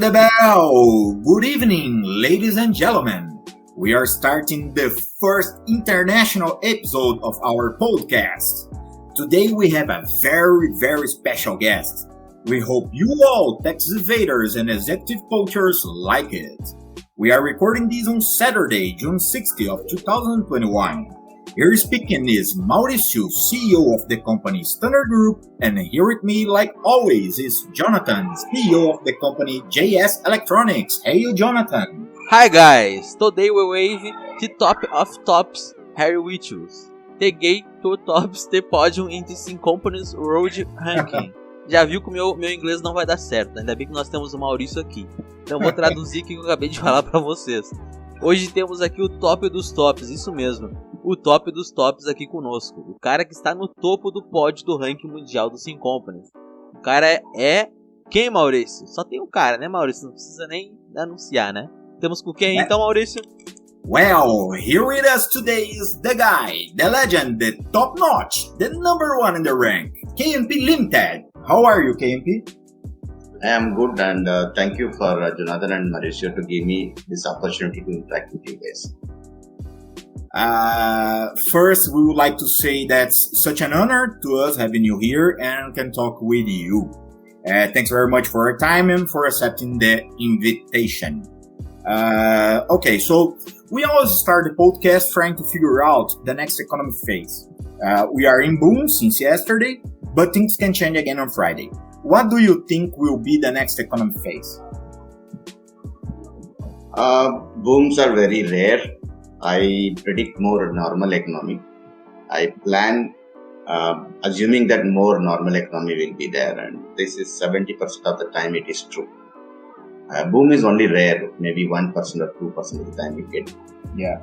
Ring the bell! Good evening, ladies and gentlemen. We are starting the first international episode of our podcast. Today we have a very special guest. We hope you all, tax evaders and executive poachers, like it. We are recording this on Saturday, June 60th of 2021. Here speaking is Mauricio, CEO of the company Standard Group, and here with me, like always, is Jonathan, CEO of the company JS Electronics. Hey, Jonathan. Hi guys, today we wave the top of tops here we choose. The gate to tops the podium in the SimCompanies World Ranking. Já viu que o meu inglês não vai dar certo, ainda bem que nós temos o Maurício aqui. Então eu vou traduzir o que eu acabei de falar para vocês. Hoje temos aqui o top dos tops, isso mesmo. O top dos tops aqui conosco. O cara que está no topo do pódio do ranking mundial do SimCompanies. O cara é quem, Maurício? Só tem um cara, né, Maurício? Não precisa nem anunciar, né? Temos com quem então, Maurício? Well, here with us today is the guy, the legend, the top notch, the number one in the rank, KMP Limited. How are you, KMP? I am good and thank you for Jonathan and Mauricio to give me this opportunity to interact with you guys. First, we would like to say that's such an honor to us having you here and can talk with you. Thanks very much for your time and for accepting the invitation. Okay, so we always start the podcast trying to figure out the next economic phase. We are in boom since yesterday, but things can change again on Friday. What do you think will be the next economic phase? Booms are very rare. I predict more normal economy. I plan assuming that more normal economy will be there, and this is 70% of the time it is true. Boom is only rare, maybe 1% or 2% of the time you get. Yeah.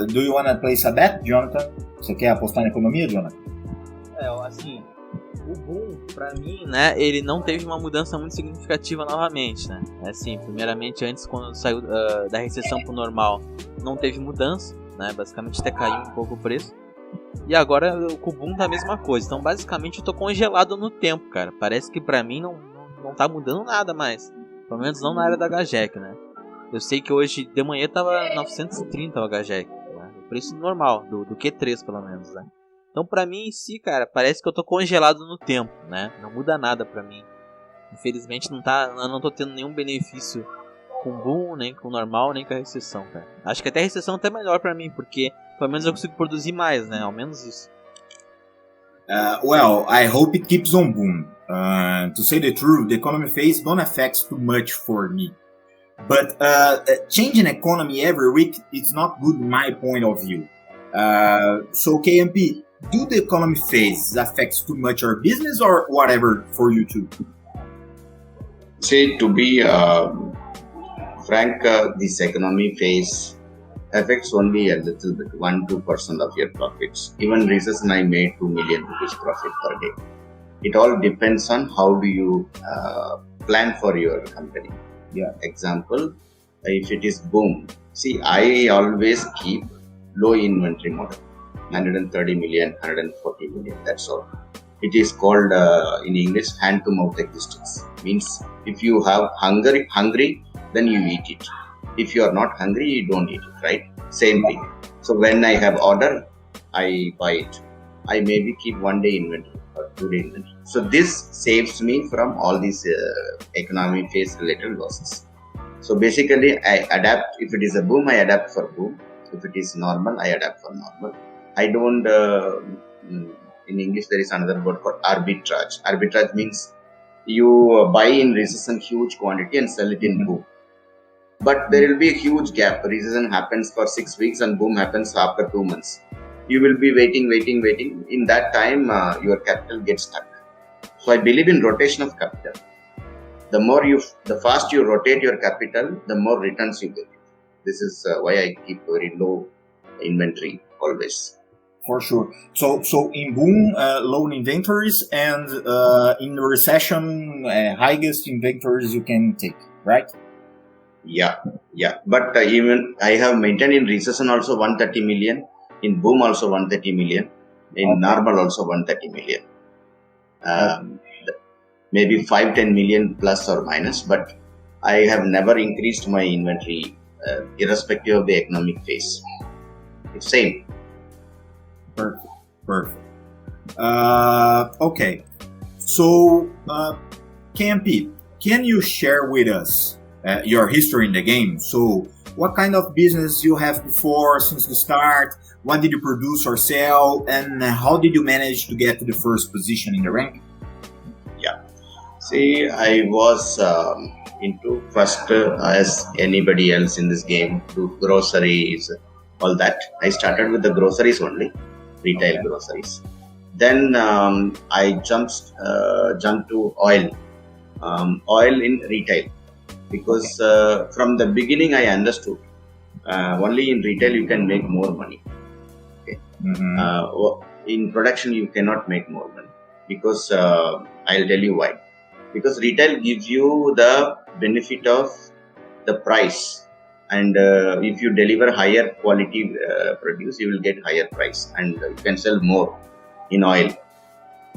Do you want to place a bet, Jonathan? Você quer apostar na economia, Jonathan? Assim, o boom, pra mim, né, ele não teve uma mudança muito significativa novamente, né? Assim, primeiramente, antes, quando saiu da recessão pro normal, não teve mudança, né? Basicamente até caiu um pouco o preço. E agora com o boom tá a mesma coisa. Então, basicamente, eu tô congelado no tempo, cara. Parece que pra mim não tá mudando nada mais. Pelo menos não na área da HGEC, né? Eu sei que hoje de manhã tava 930 o HGEC, né? O preço normal, do Q3 pelo menos, né? Então pra mim em si, cara, parece que eu tô congelado no tempo, né? Não muda nada pra mim. Infelizmente eu não tô tendo nenhum benefício com o boom, nem com o normal, nem com a recessão, cara. Acho que até a recessão é melhor pra mim, porque pelo menos eu consigo produzir mais, né? Ao menos isso. Well, I hope it keeps on boom. To say the truth, the economy phase don't affect too much for me. But changing economy every week is not good in my point of view. So KMP, do the economy phase affect too much our business or whatever for you too? Say, to be frank, this economy phase affects only a little bit, 1-2% of your profits. Even recently I made 2 million rupees profit per day. It all depends on how do you plan for your company. Yeah. Example, if it is boom. See, I always keep low inventory model. 130 million, 140 million, that's all. It is called in English hand-to-mouth existence. Means if you have hungry, then you eat it. If you are not hungry, you don't eat it, right? Same thing. So when I have order, I buy it. I maybe keep 1 day inventory or 2 day inventory. So this saves me from all these economy phase related losses. So basically, I adapt. If it is a boom, I adapt for boom. If it is normal, I adapt for normal. I don't, in English there is another word called arbitrage. Arbitrage means you buy in recession huge quantity and sell it in boom. But there will be a huge gap. Recession happens for 6 weeks and boom happens after 2 months. You will be waiting. In that time, your capital gets stuck. So I believe in rotation of capital. The fast you rotate your capital, the more returns you get. This is why I keep very low inventory always. For sure. So in boom, low inventories, and in recession, highest inventories you can take, right? Yeah. But even I have maintained in recession also 130 million, in boom also 130 million, in normal also 130 million. maybe 5-10 million plus or minus, but I have never increased my inventory irrespective of the economic phase. It's same. Perfect. Okay. So, KMP, can you share with us your history in the game? So, what kind of business you have before, since the start? What did you produce or sell? And how did you manage to get to the first position in the rank? Yeah. See, I was into first, as anybody else in this game, to groceries, all that. I started with the groceries only, retail groceries. Then I jumped to oil in retail, because from the beginning I understood only in retail you can make more money. Okay. In production you cannot make more money, because I'll tell you why. Because retail gives you the benefit of the price, and if you deliver higher quality produce, you will get higher price, and you can sell more. In oil,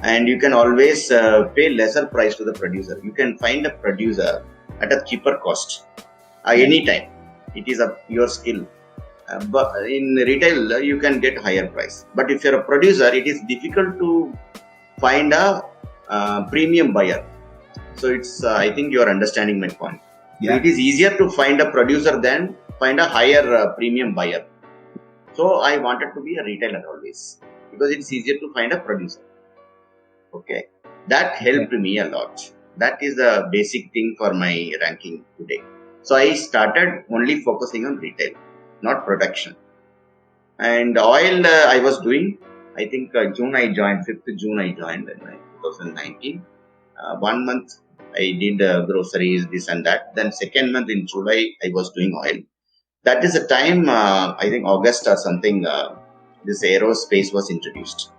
and you can always pay lesser price to the producer. You can find a producer at a cheaper cost any time. It is your skill. But in retail, you can get higher price. But if you're a producer, it is difficult to find a premium buyer. So it's I think you are understanding my point. Yeah. It is easier to find a producer than find a higher premium buyer. So I wanted to be a retailer always, because it's easier to find a producer. Okay, that helped me a lot. That is the basic thing for my ranking today. So I started only focusing on retail, not production. And oil I was doing, I think June I joined, 5th June I joined in 2019. 1 month I did groceries, this and that. Then 2nd month in July I was doing oil. That is the time, I think August or something, this aerospace was introduced.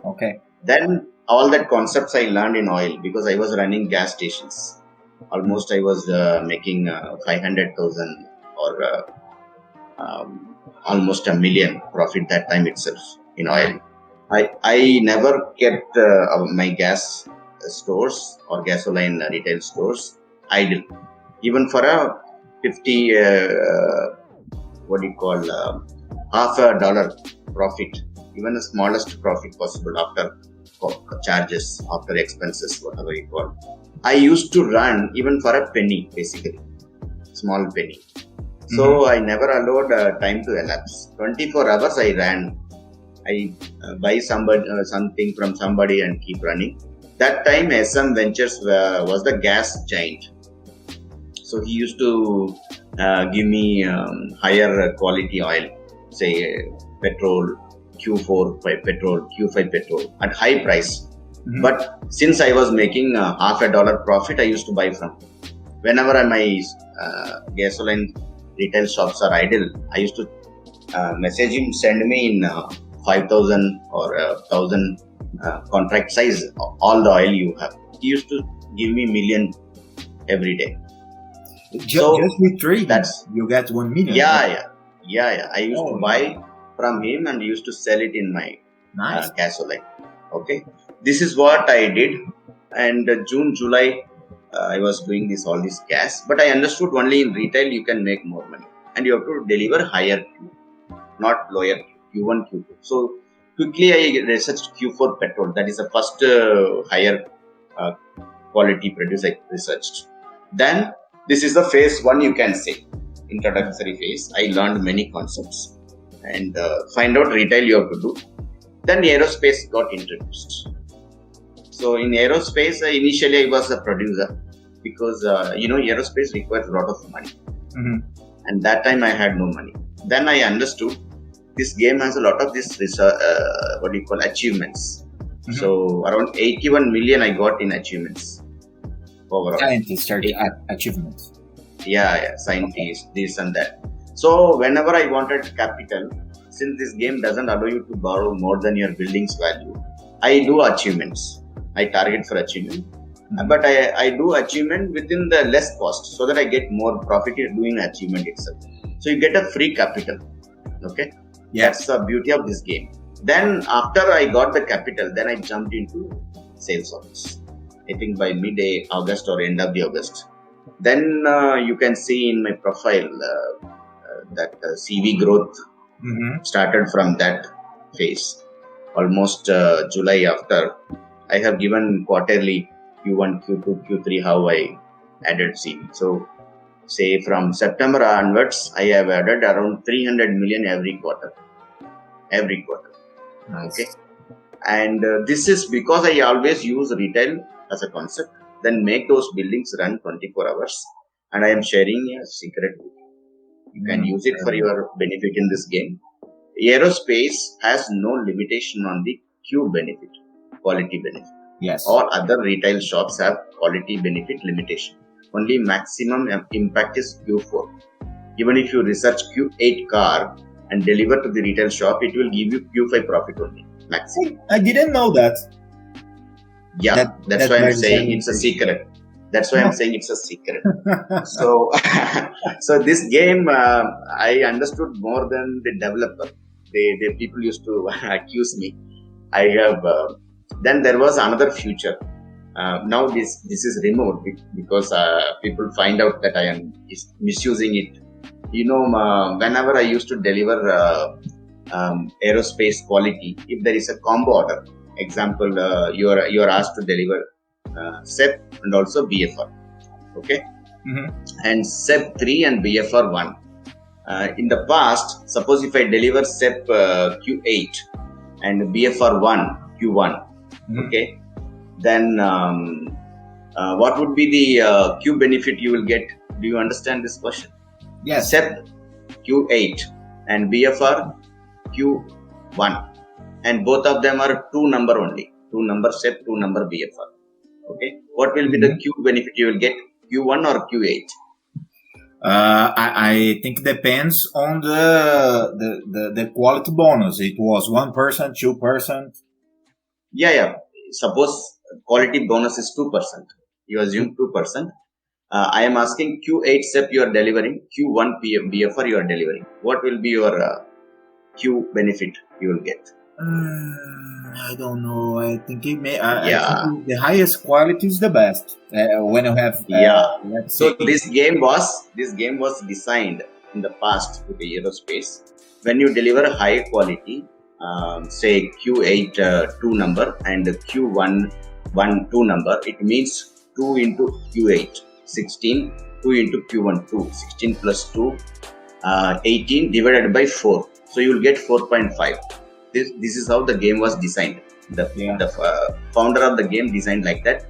Okay. Then all that concepts I learned in oil, because I was running gas stations. Almost I was making 500,000 or almost $1 million profit that time itself in oil. I never kept my gas stores or gasoline retail stores idle. Even for a 50, $0.50 profit, even the smallest profit possible after charges, after expenses, whatever you call. I used to run even for a penny, basically, small penny. So I never allowed time to elapse. 24 hours I ran. I buy something from somebody and keep running. That time SM Ventures was the gas giant. So he used to give me higher quality oil, say petrol, Q4 petrol, Q5 petrol at high price. But since I was making $0.50 profit, I used to buy from. Whenever my gasoline retail shops are idle, I used to message him, send me in 5,000 or 1,000 contract size, all the oil you have. He used to give me $1 million every day. Just with trading, you get 1 million. Yeah. I used to buy from him and used to sell it in my gasoline. Okay, this is what I did. And June, July, I was doing all this gas. But I understood only in retail you can make more money, and you have to deliver higher Q, not lower Q1, Q2. So quickly I researched Q4 petrol. That is the first higher quality produce I researched. Then this is the phase 1, you can say, introductory phase. I learned many concepts and find out retail you have to do. Then aerospace got introduced. So in aerospace, initially I was a producer, because aerospace requires a lot of money. And that time I had no money. Then I understood this game has a lot of this achievements. So around 81 million I got in achievements overall. Scientists are the achievements. Yeah, scientists, this and that. So whenever I wanted capital, since this game doesn't allow you to borrow more than your building's value, I do achievements. I target for achievement. But I do achievement within the less cost, so that I get more profit in doing achievement itself. So you get a free capital. Okay? That's the beauty of this game. Then after I got the capital, then I jumped into sales office. I think by mid-August or end of the August. Then you can see in my profile that CV growth started from that phase. Almost July after, I have given quarterly Q1, Q2, Q3 how I added CV. So say from September onwards, I have added around 300 million every quarter. Nice. Okay. And this is because I always use retail as a concept, then make those buildings run 24 hours. And I am sharing a secret with you. You can use it for your benefit in this game. Aerospace has no limitation on the Q benefit, quality benefit. Yes. All other retail shops have quality benefit limitation. Only maximum impact is Q4. Even if you research Q8 car and deliver to the retail shop, it will give you Q5 profit only. Maximum. I didn't know that. Yeah, that's why I'm saying it's a secret. That's why I'm saying it's a secret. So, so this game, I understood more than the developer. The people used to accuse me. I have. Then there was another future. Now this is removed because people find out that I am misusing it. You know, whenever I used to deliver aerospace quality, if there is a combo order, example, you are asked to deliver SEP and also BFR, okay, and SEP 3 and BFR 1. In the past, suppose if I deliver SEP Q8 and BFR 1 Q1, okay, then what would be the Q benefit you will get? Do you understand this question? Yes. SEP Q8 and BFR Q1, and both of them are 2 number only, 2 number SEP, 2 number BFR. Okay, what will be the Q benefit you will get, Q1 or Q8? I think depends on the quality bonus. It was 1%, 2%. Yeah. Suppose quality bonus is 2%. You assume 2%. I am asking Q8 SEP you are delivering, Q1 BFR you are delivering. What will be your Q benefit you will get? I don't know. I think it may. I think the highest quality is the best. When you have. Let's so say, this game was designed in the past with the aerospace. When you deliver high quality, say Q8 2 number and Q1 2 number, it means 2 into Q8 16, 2 into Q1 2, 16 plus 2, 18 divided by 4. So you will get 4.5. This is how the game was designed. The founder of the game designed like that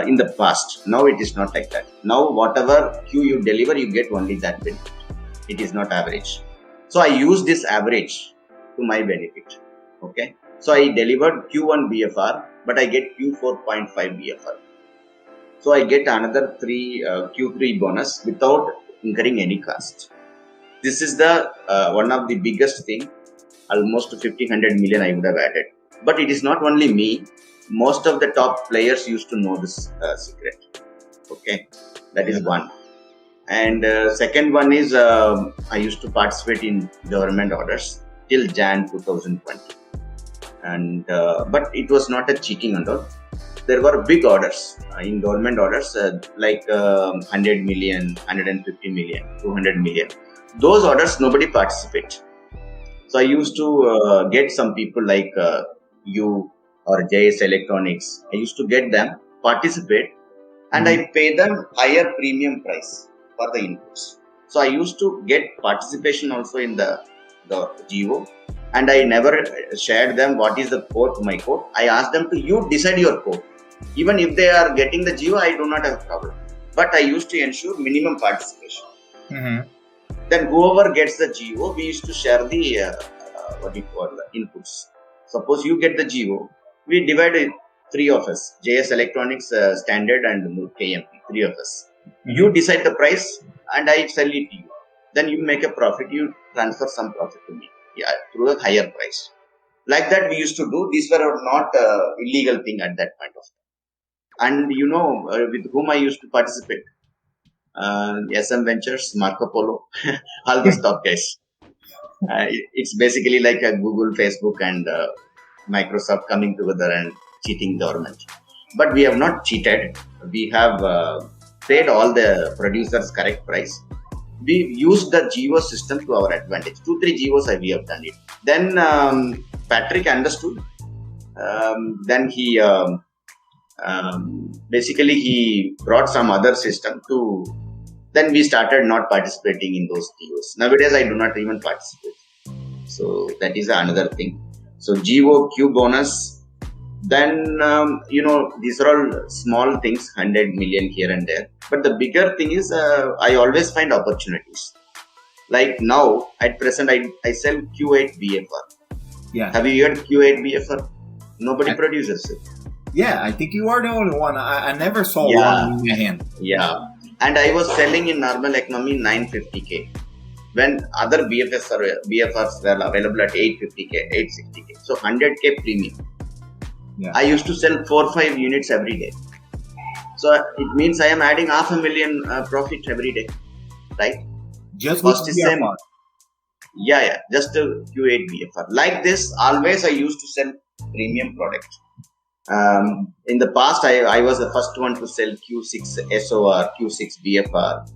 in the past. Now it is not like that. Now whatever Q you deliver, you get only that benefit. It is not average. So I use this average to my benefit. Okay. So I delivered Q1 BFR, but I get Q4.5 BFR. So I get another Q3 bonus without incurring any cost. This is the one of the biggest thing. Almost 1,500 million I would have added. But it is not only me. Most of the top players used to know this secret. Okay, that is one. And second one is I used to participate in government orders till Jan 2020. And but it was not a cheating and all. There were big orders in government orders like 100 million, 150 million, 200 million. Those orders nobody participates. So I used to get some people like you or JS Electronics. I used to get them participate, and I pay them higher premium price for the inputs. So I used to get participation also in the GO, and I never shared them what is the code, my code. I asked them to you decide your code. Even if they are getting the GO, I do not have a problem. But I used to ensure minimum participation. Then whoever gets the GO, we used to share the inputs. Suppose you get the GO, we divide it, 3 of us, JS Electronics, Standard and KMP, 3 of us. You decide the price and I sell it to you. Then you make a profit, you transfer some profit to me through a higher price. Like that we used to do. These were not illegal thing at that point of time. And you know with whom I used to participate? SM Ventures, Marco Polo, all those top guys. It's basically like a Google, Facebook and Microsoft coming together and cheating government. but we have not cheated. We have paid all the producers correct price. We used the GO system to our advantage. 2-3 GOs we have done it. Then Patrick understood. Then he basically he brought some other system to. Then we started not participating in those GOs. Nowadays I do not even participate. So that is another thing. So GO, Q bonus. Then these are all small things, 100 million here and there. But the bigger thing is I always find opportunities. Like now, at present, I sell Q8 BFR. Yeah. Have you heard Q8 BFR? Nobody produces it. Yeah, I think you are the only one. I never saw one in my hand. Yeah. And I was selling in normal economy 950K. When other BFRs were available at 850K, 860K. So 100K premium. Yeah. I used to sell 4-5 units every day. So it means I am adding 500,000 profit every day. Right? Just cost is same. Yeah. Just a Q8 BFR. Like this, always I used to sell premium product. In the past, I was the first one to sell Q6 SOR, Q6 BFR,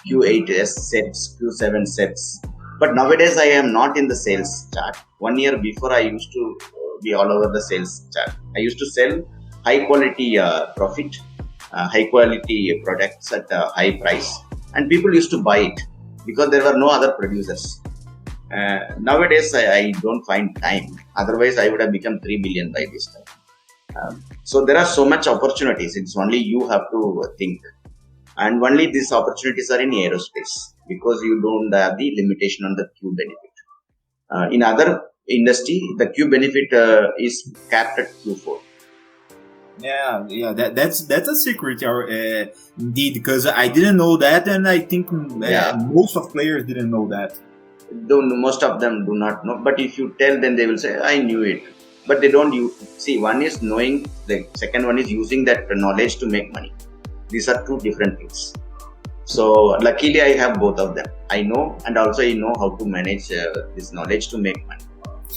Q8 sets, Q7 sets. But nowadays, I am not in the sales chart. 1 year before, I used to be all over the sales chart. I used to sell high quality profit, high quality products at a high price, and people used to buy it because there were no other producers. Nowadays, I don't find time. Otherwise, I would have become 3 billion by this time. So there are so much opportunities. It's only you have to think. And only these opportunities are in aerospace because you don't have the limitation on the Q benefit. In other industry, the Q benefit is capped at Q4. Yeah, that's a secret, indeed, because I didn't know that, and I think most of players didn't know that. Most of them do not know, but if you tell them, they will say, "I knew it," but they don't use. See, one is knowing, the second one is using that knowledge to make money. These are two different things. So luckily, I have both of them. I know, and also I know how to manage this knowledge to make money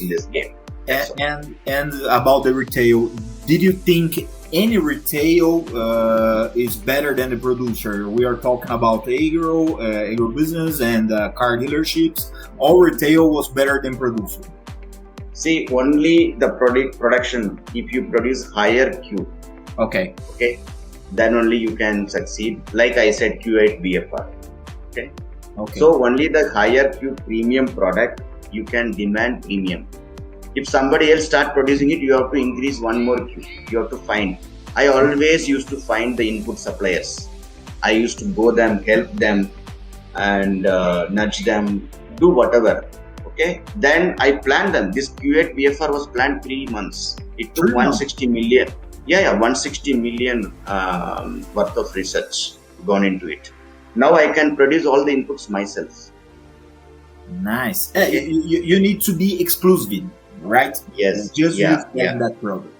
in this game. And about the retail, did you think any retail is better than the producer? We are talking about agro business and car dealerships. All retail was better than producer. See, only the production. If you produce higher Q, okay, then only you can succeed. Like I said, Q8 BFR. Okay. So only the higher Q premium product you can demand premium. If somebody else start producing it, you have to increase one more Q. You have to find. I always used to find the input suppliers. I used to go them, help them, and nudge them, do whatever. Okay. Then I planned them. This Q8 BFR was planned 3 months. It took 160 million. 160 million worth of research gone into it. Now I can produce all the inputs myself. Nice. You need to be exclusive, right? Yes. Just that product.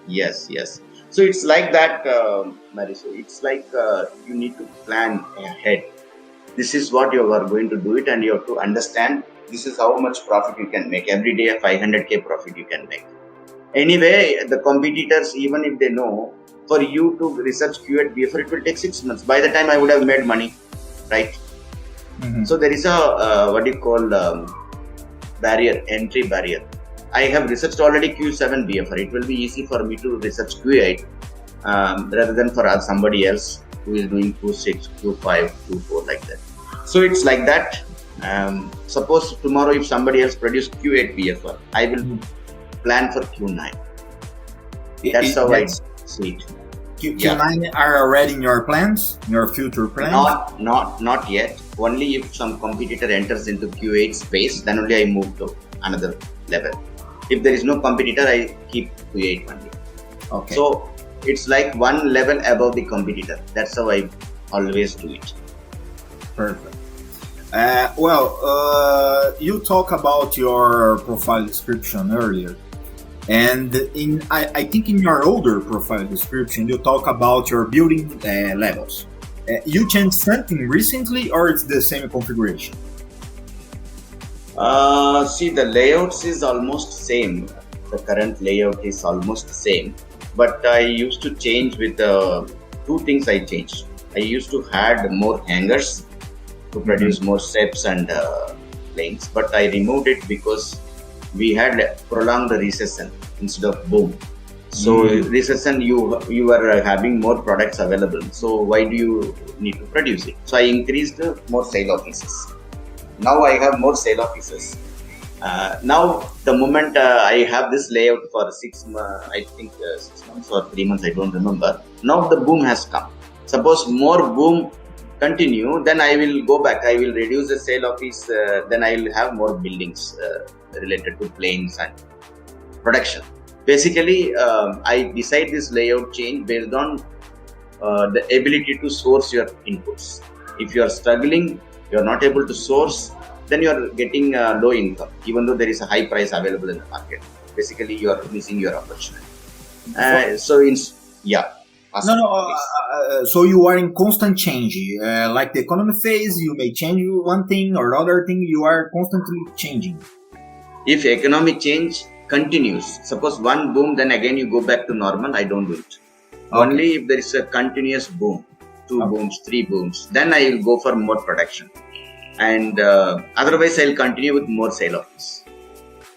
Yes. So it's like that, Marisol. It's like you need to plan ahead. This is what you are going to do it, and you have to understand this is how much profit you can make. Every day, a 500K profit you can make. Anyway, the competitors, even if they know, for you to research Q8 BFR, it will take 6 months. By the time I would have made money, right? Mm-hmm. So there is a entry barrier. I have researched already Q7 BFR. It will be easy for me to research Q8 rather than for somebody else who is doing Q6, Q5, Q4 like that. So it's like that. Suppose tomorrow if somebody else produce Q8 BFR, I will plan for Q9. That's how I see it. Q9 are already in your plans, your future plans? Not yet. Only if some competitor enters into Q8 space, then only I move to another level. If there is no competitor, I keep Q8 only. Okay. So it's like one level above the competitor. That's how I always do it. Perfect. You talk about your profile description earlier. And I think in your older profile description, you talk about your building levels. You changed something recently, or it's the same configuration? See, the layouts is almost same. The current layout is almost same. but I used to change with two things. I changed. I used to add more hangers to produce more steps and lanes, but I removed it because we had prolonged recession instead of boom. So recession, you are having more products available. So why do you need to produce it? So I increased more sale offices. Now I have more sale offices. Now the moment I have this layout for 6 months or 3 months, I don't remember. Now the boom has come. Suppose more boom continue, then I will go back. I will reduce the sale office. Then I will have more buildings related to planes and production. Basically, I decide this layout change based on the ability to source your inputs. If you are struggling, you are not able to source, then you are getting low income, even though there is a high price available in the market. Basically, you are missing your opportunity. So you are in constant change. Like the economy phase, you may change one thing or other thing. You are constantly changing. If economic change continues, suppose one boom, then again you go back to normal, I don't do it. Okay. Only if there is a continuous boom, 2 booms, 3 booms, then I will go for more production. And otherwise I'll continue with more sale office.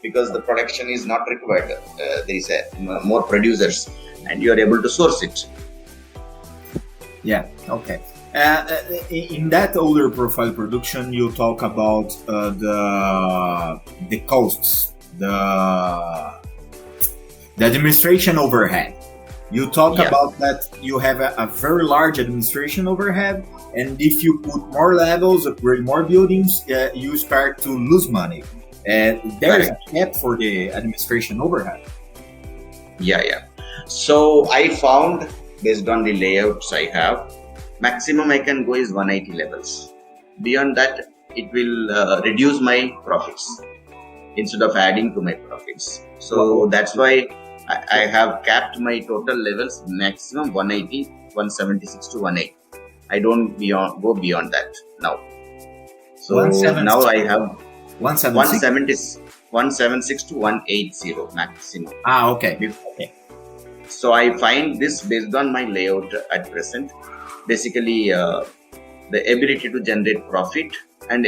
Because the production is not required. There is more producers and you are able to source it. Yeah, okay. In that older profile production, you talk about the costs, the administration overhead. You talk about that you have a very large administration overhead, and if you put more levels, upgrade more buildings, you start to lose money. There is a cap for the administration overhead. Yeah. So I found, based on the layouts I have, maximum I can go is 180 levels. Beyond that, it will reduce my profits instead of adding to my profits. So that's why I have capped my total levels maximum 180, 176 to 180. I don't go beyond that now. So now I have 176 to 180 maximum. Okay. So I find this based on my layout at present. Basically, the ability to generate profit and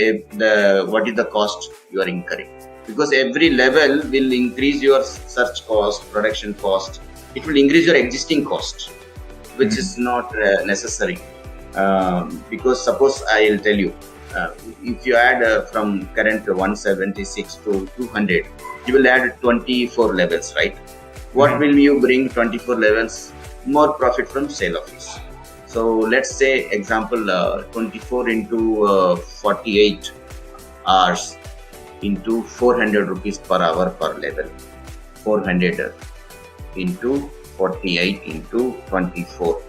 what is the cost you are incurring. Because every level will increase your search cost, production cost. It will increase your existing cost, which is not necessary. Because suppose I will tell you, if you add from current 176 to 200, you will add 24 levels, right? What will you bring 24 levels? More profit from sale office. So let's say example 24 into 48 hours into 400 rupees per hour per level. 400 into 48 into 24.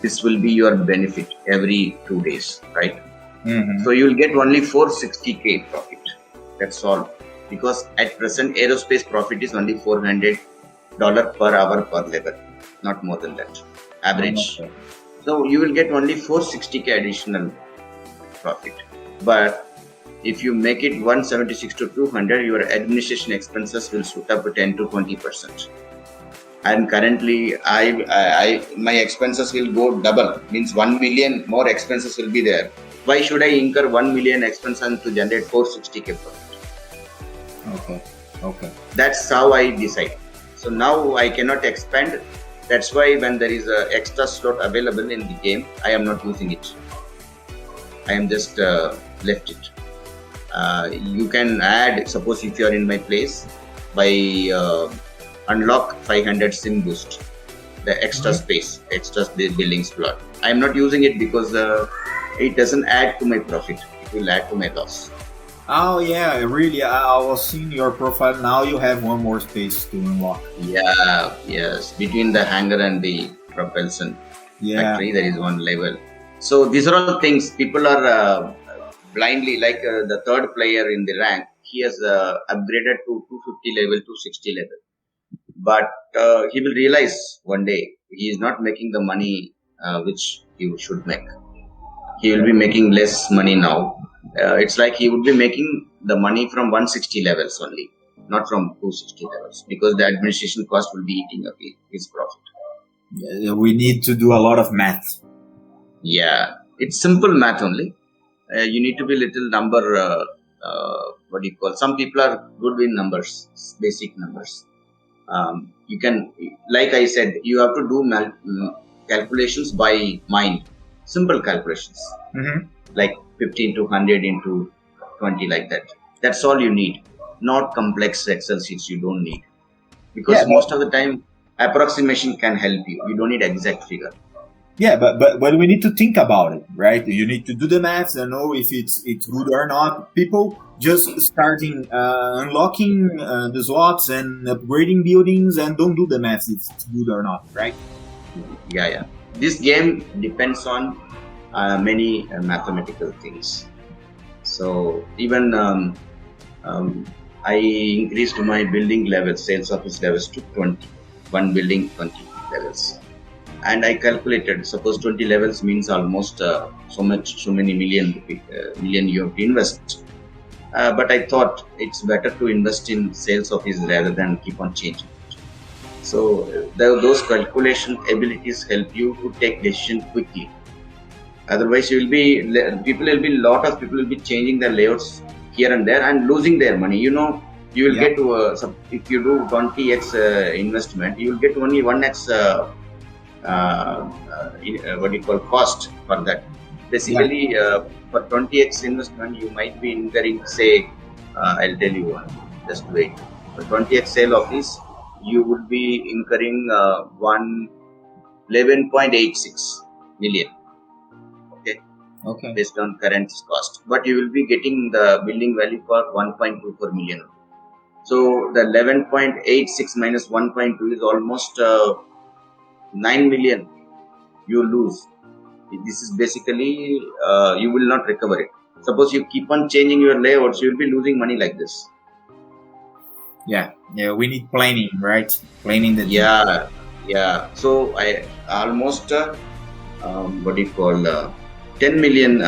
This will be your benefit every 2 days, right? So you will get only 460k profit. That's all. Because at present aerospace profit is only $400 per hour per level, not more than that. Average. So you will get only 460k additional profit. But if you make it 176 to 200, your administration expenses will shoot up to 10 to 20%. And currently, my expenses will go double. Means 1 million more expenses will be there. Why should I incur 1 million expenses to generate 460k profit? Okay. That's how I decide. So now I cannot expand. That's why when there is an extra slot available in the game, I am not using it. I am just left it. You can add, suppose if you are in my place, by unlock 500 sim boost, the extra space, extra building slot. I am not using it because it doesn't add to my profit. It will add to my loss. Oh yeah, really. I was seeing your profile. Now you have one more space to unlock. Yes. Between the hangar and the propulsion factory, there is one level. So these are all things people are blindly, like the third player in the rank, he has upgraded to 250 level, 260 level. But he will realize one day he is not making the money which he should make. He will be making less money now. It's like he would be making the money from 160 levels only, not from 260 levels, because the administration cost will be eating up his profit. We need to do a lot of math. Yeah, it's simple math only. You need to be little number, some people are good with numbers, basic numbers. You can, like I said, you have to do calculations by mind, simple calculations, like 15 to 100 into 20, like that. That's all you need, not complex Excel sheets. You don't need, because most of the time approximation can help you. You don't need exact figure. Yeah, but we need to think about it, right? You need to do the maths and know if it's good or not. People just starting unlocking the slots and upgrading buildings and don't do the maths if it's good or not, right? Yeah. This game depends on many mathematical things. So even I increased my building levels, sales office levels to 20. One building, 20 levels. And I calculated, suppose 20 levels means almost so many million you have to invest. But I thought it's better to invest in sales office rather than keep on changing. So those calculation abilities help you to take decision quickly. Otherwise, lot of people will be changing their layouts here and there and losing their money. You will get to if you do 20x investment, you will get only 1x. Cost for that. Basically, for 20x investment, you might be incurring, say, I'll tell you one, just wait. For 20x sale office, you would be incurring 11.86 million. Okay. Based on current cost, but you will be getting the building value for 1.24 million. So the 11.86 minus 1.2 is almost 9 million you lose. This is basically you will not recover it. Suppose you keep on changing your layouts, you will be losing money like this. Yeah, we need planning, right? Planning the So I almost 10 million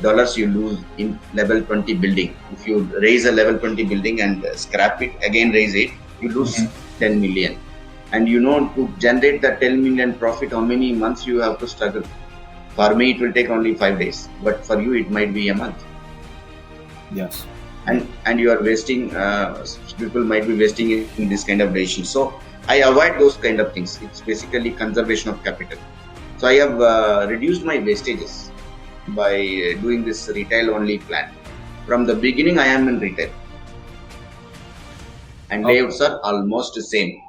dollars you lose in level 20 building. If you raise a level 20 building and scrap it, again raise it, you lose 10 million. And to generate the 10 million profit, how many months you have to struggle? For me, it will take only 5 days, but for you, it might be a month. Yes. And you are wasting, people might be wasting in this kind of decision. So I avoid those kind of things. It's basically conservation of capital. So I have reduced my wastages by doing this retail only plan. From the beginning, I am in retail. And layouts are almost the same.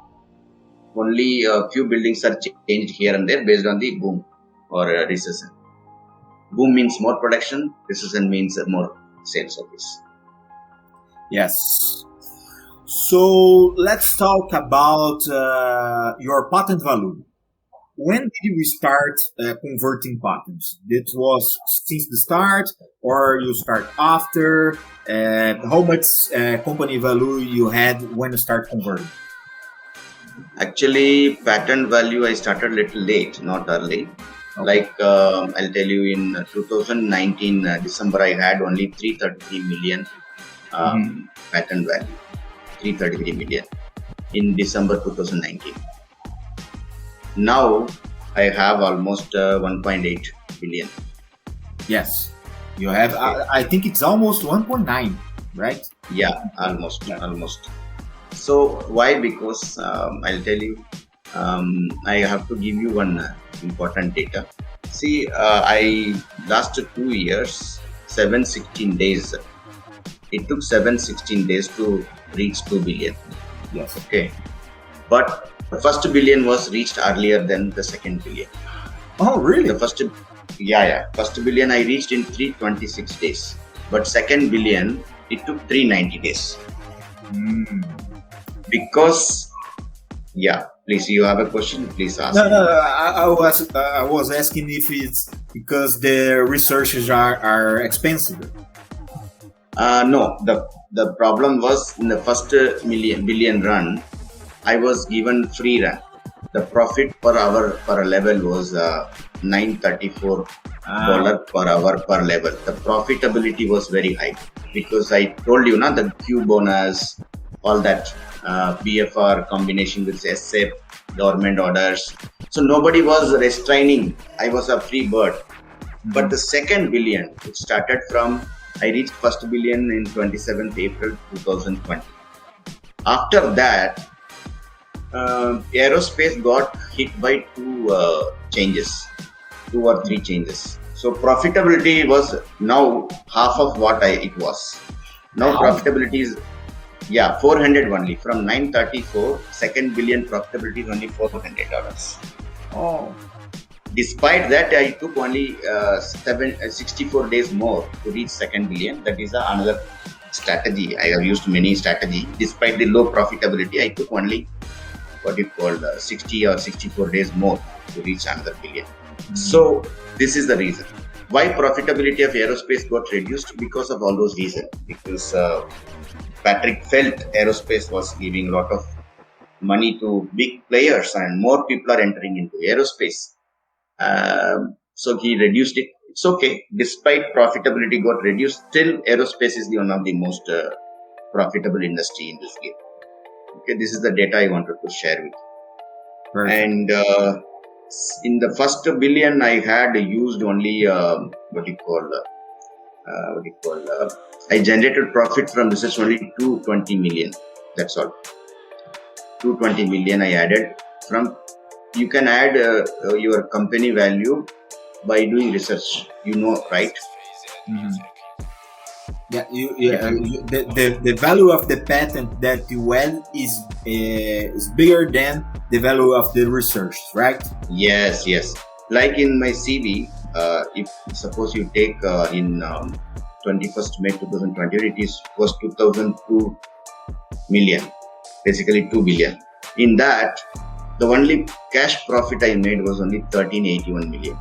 Only a few buildings are changed here and there based on the boom or recession. Boom means more production, recession means more sales office. Yes. So let's talk about your patent value. When did we start converting patents? It was since the start, or you start after? How much company value you had when you start converting? Actually, patent value I started a little late, not early. Okay. Like I'll tell you, in 2019 December, I had only 333 million patent value. 333 million in December 2019. Now I have almost 1.8 billion. Yes, you have. I think it's almost 1.9, right? Yeah, almost. So why? Because I'll tell you, I have to give you one important data. See, I last 2 years, 716 days. It took 716 days to reach 2 billion. Yes. Okay. But the first billion was reached earlier than the second billion. Oh, really? The first billion I reached in 326 days. But second billion, it took 390 days. Because, please, you have a question? Please ask. No. I was asking if it's because the researches are expensive. No, the problem was in the first billion run, I was given free run. The profit per hour per level was $934 per hour per level. The profitability was very high because I told you the Q bonus all that BFR combination with SAP, government orders. So nobody was restraining. I was a free bird. But the second billion, it started from, I reached first billion in 27th April 2020. After that, aerospace got hit by two or three changes. So profitability was now half of what it was. Now profitability is 400 only. From 934, second billion profitability is only $400. Oh. Despite that, I took only 64 days more to reach second billion. That is another strategy. I have used many strategies. Despite the low profitability, I took only 60 or 64 days more to reach another billion. So this is the reason why profitability of aerospace got reduced, because of all those reasons. Because Patrick felt aerospace was giving a lot of money to big players and more people are entering into aerospace. So he reduced it. It's okay. Despite profitability got reduced, still aerospace is one of the most profitable industry in this game. Okay, this is the data I wanted to share with you. Perfect. And in the first billion, I had used only I generated profit from research only 220 million. That's all. 220 million I added from. You can add your company value by doing research. You know, right? Mm-hmm. The value of the patent that you add is bigger than the value of the research, right? Yes. Like in my CV, if suppose you take in 21st May 2020, was 2002 million, basically 2 billion. In that, the only cash profit I made was only 1381 million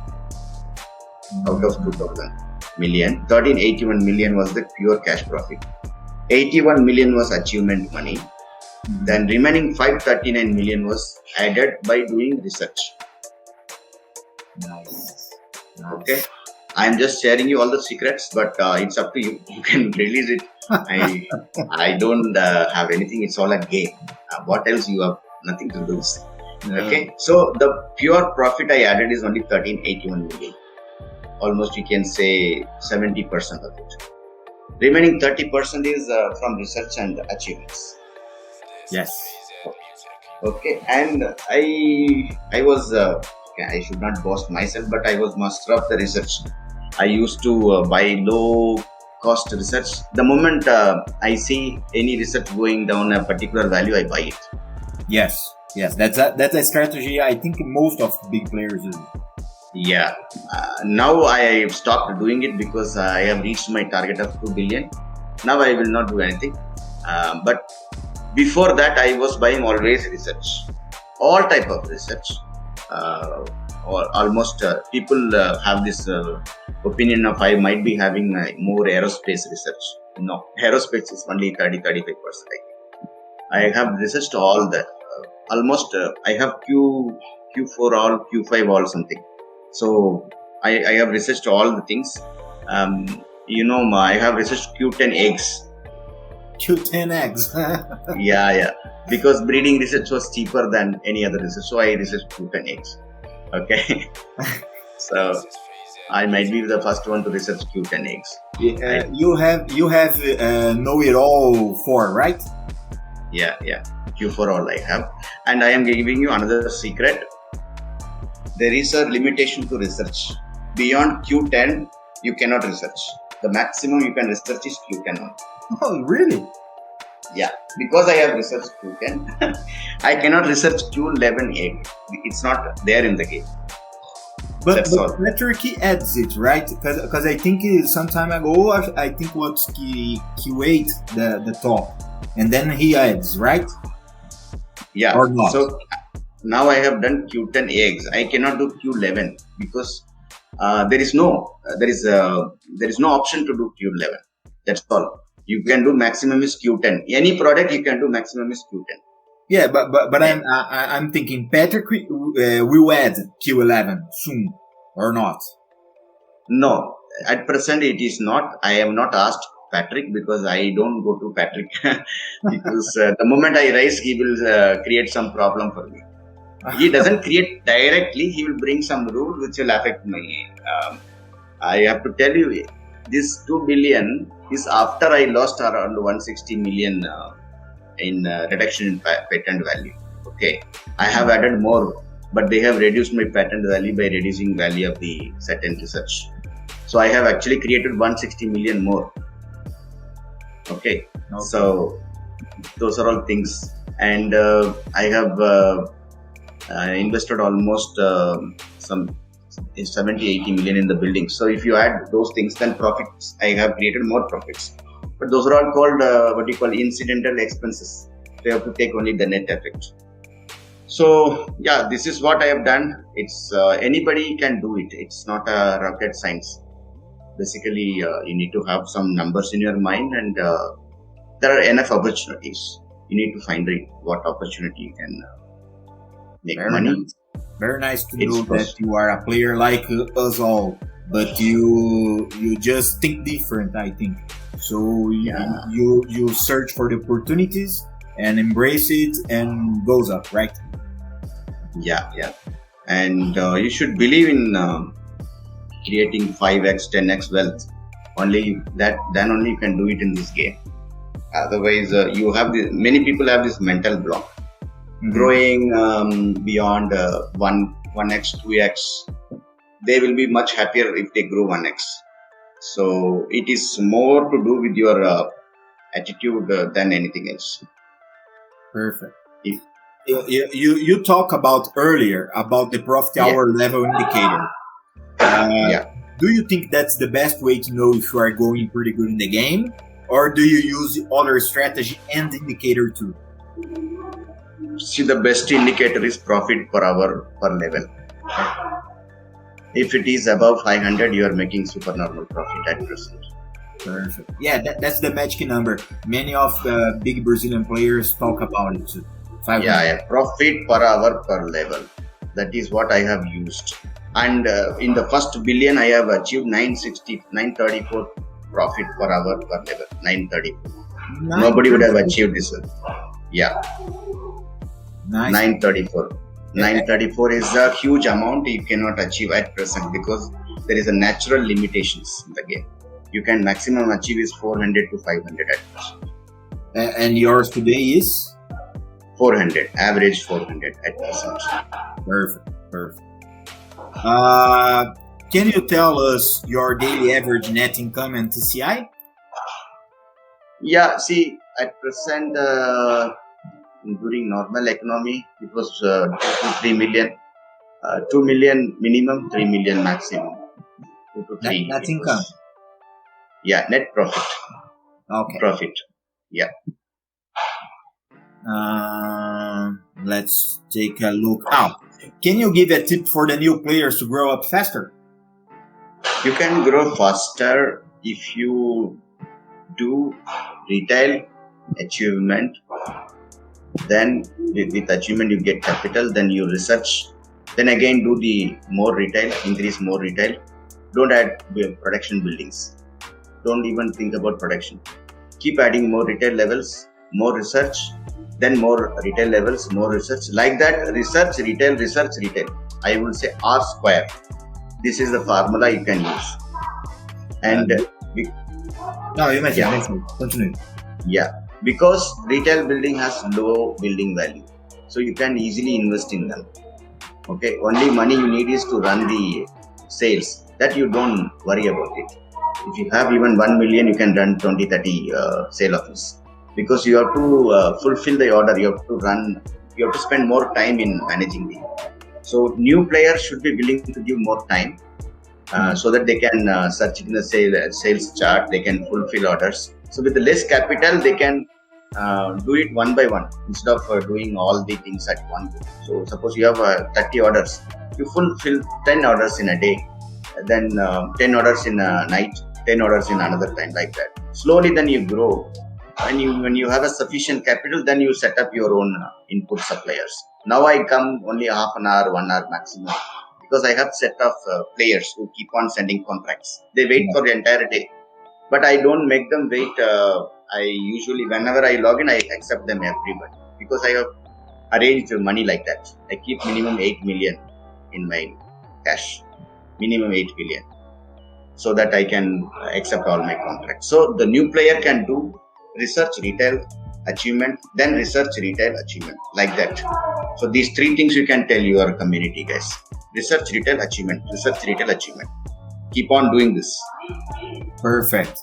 out of 2000 million. 1381 million was the pure cash profit. 81 million was achievement money. Then remaining 539 million was added by doing research. Nice. Okay. I'm just sharing you all the secrets, but it's up to you. You can release it. I don't have anything. It's all a game. What else you have? Nothing to lose. Okay. So the pure profit I added is only 1381 million. Almost you can say 70% of it. Remaining 30% is from research and achievements. Yes. Okay. And I was I should not boast myself, but I was master of the research. I used to buy low cost research. The moment I see any research going down a particular value, I buy it. Yes. That's a strategy I think most of big players do. Yeah. Now I have stopped doing it because I have reached my target of 2 billion. Now I will not do anything. But before that, I was buying always research, all type of research. Or almost people have this opinion of I might be having more aerospace research. No, aerospace is only 30-35%. I have researched all that. Almost I have Q4 all, Q5 all something. So I have researched all the things. I have researched Q10 eggs. Q10 eggs. Yeah. Because breeding research was cheaper than any other research, so I researched Q10 eggs. Okay. So I might be the first one to research Q10 eggs. You have know it all for, right? Yeah. Q4 all I have, and I am giving you another secret. There is a limitation to research. Beyond Q10, you cannot research. The maximum you can research is Q10. Oh, really? Yeah, because I have researched Q10, I cannot research Q11 egg. It's not there in the game. But Turkey adds it, right? Because I think some time ago, I think was Q8 the top, and then he adds, right? Yeah. Or not? So now I have done Q10 eggs. I cannot do Q11 because there is no option to do Q11. That's all. You can do maximum is Q10. Any product you can do maximum is Q10. Yeah, but I'm thinking Patrick will add Q11 soon or not? No, at present it is not. I am not asked. Patrick, because I don't go to Patrick because the moment I rise, he will create some problem for me. He doesn't create directly. He will bring some rule which will affect me. I have to tell you, this 2 billion is after I lost around 160 million in reduction in patent value. Okay, I have added more, but they have reduced my patent value by reducing value of the certain research. So I have actually created 160 million more. Okay. So those are all things, and I have invested almost some 70-80 million in the building. So if you add those things, then profits, I have created more profits. But those are all called what you call incidental expenses. You have to take only the net effect. So yeah, this is what I have done. It's anybody can do it. It's not a rocket science. Basically, you need to have some numbers in your mind, and there are enough opportunities. You need to find what opportunity you can make money. Nice. Very nice to know that you are a player like us all, but you just think different, I think. So you search for the opportunities and embrace it and goes up, right? Yeah. And you should believe in creating 5x, 10x wealth. Then only you can do it in this game. Otherwise, many people have this mental block. Growing beyond 1x, 2x, they will be much happier if they grow 1x. So it is more to do with your attitude than anything else. Perfect. You talk about earlier about the profit hour level indicator. Do you think that's the best way to know if you are going pretty good in the game, or do you use other strategy and indicator too? See, the best indicator is profit per hour per level. If it is above 500, you are making supernormal profit at present. Perfect. Yeah, that's the magic number. Many of the big Brazilian players talk about it too. 500. Yeah, profit per hour per level. That is what I have used. And in the first billion, I have achieved 934 profit per hour per level. 934. Nobody would have achieved this one. Yeah. Nice. 934. 934 is a huge amount you cannot achieve at present because there is a natural limitations in the game. You can maximum achieve is 400 to 500 at present. And yours today is? 400. Average 400 at present. Perfect. Can you tell us your daily average net income and TCI? Yeah, see, at present, during normal economy, it was 2 to 3 million. 2 million minimum, 3 million maximum. 2 to 3. That's income? Yeah, net profit. Okay. Profit. Yeah. Let's take a look. Can you give a tip for the new players to grow up faster? You can grow faster if you do retail achievement. Then with achievement you get capital. Then you research. Then again do the more retail, increase more retail. Don't add production buildings. Don't even think about production. Keep adding more retail levels, more research. Then more retail levels, more research. Like that, research, retail. I will say R square. This is the formula you can use. And you may continue. Yeah, because retail building has low building value, so you can easily invest in them. Okay, only money you need is to run the sales. That you don't worry about it. If you have even 1 million, you can run 20-30 sale office. Because you have to fulfill the order, you have to spend more time in managing it. So new players should be willing to give more time so that they can search in the sales chart, they can fulfill orders. So with the less capital, they can do it one by one instead of doing all the things at one go. So suppose you have 30 orders, you fulfill 10 orders in a day, then 10 orders in a night, 10 orders in another time, like that. Slowly then you grow. When you have a sufficient capital, then you set up your own input suppliers. Now I come only half an hour, 1 hour maximum, because I have set of players who keep on sending contracts. They wait for the entire day. But I don't make them wait. I usually, whenever I log in, I accept them everybody because I have arranged money like that. I keep minimum 8 million in my cash, minimum 8 billion, so that I can accept all my contracts. So the new player can do research, retail, achievement, then research, retail, achievement, like that. So these three things you can tell your community, guys. Research, retail, achievement, research, retail, achievement. Keep on doing this. Perfect.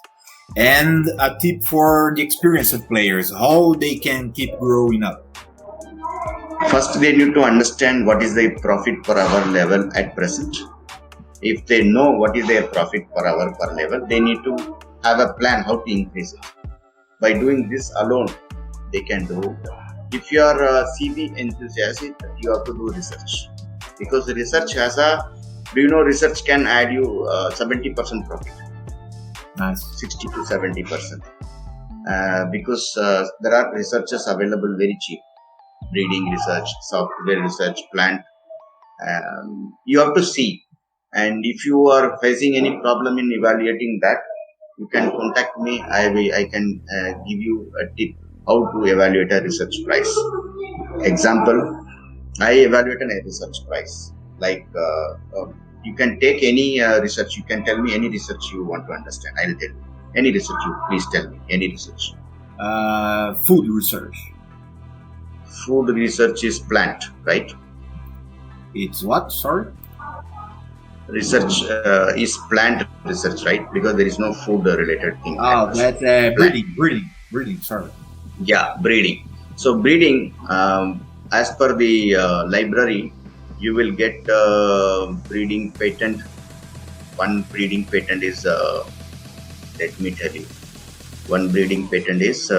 And a tip for the experienced players, how they can keep growing up. First, they need to understand what is the profit per hour level at present. If they know what is their profit per hour per level, they need to have a plan how to increase it. By doing this alone, they can do. If you are a CV enthusiast, you have to do research. Because the research has research can add you 70% profit. Nice. 60 to 70%. Because there are researchers available very cheap. Breeding research, software research, plant. You have to see. And if you are facing any problem in evaluating that, you can contact me. I can give you a tip how to evaluate a research price. Example, I evaluate a research price. Like you can take any research. You can tell me any research you want to understand. I'll tell you. Any research please tell me. Any research. Food research. Food research is plant, right? It's what? Sorry? Research is plant research, right? Because there is no food related thing. Oh, that's breeding. Sorry. Yeah, breeding. So breeding, as per the library, you will get breeding patent. One breeding patent is, let me tell you, one breeding patent is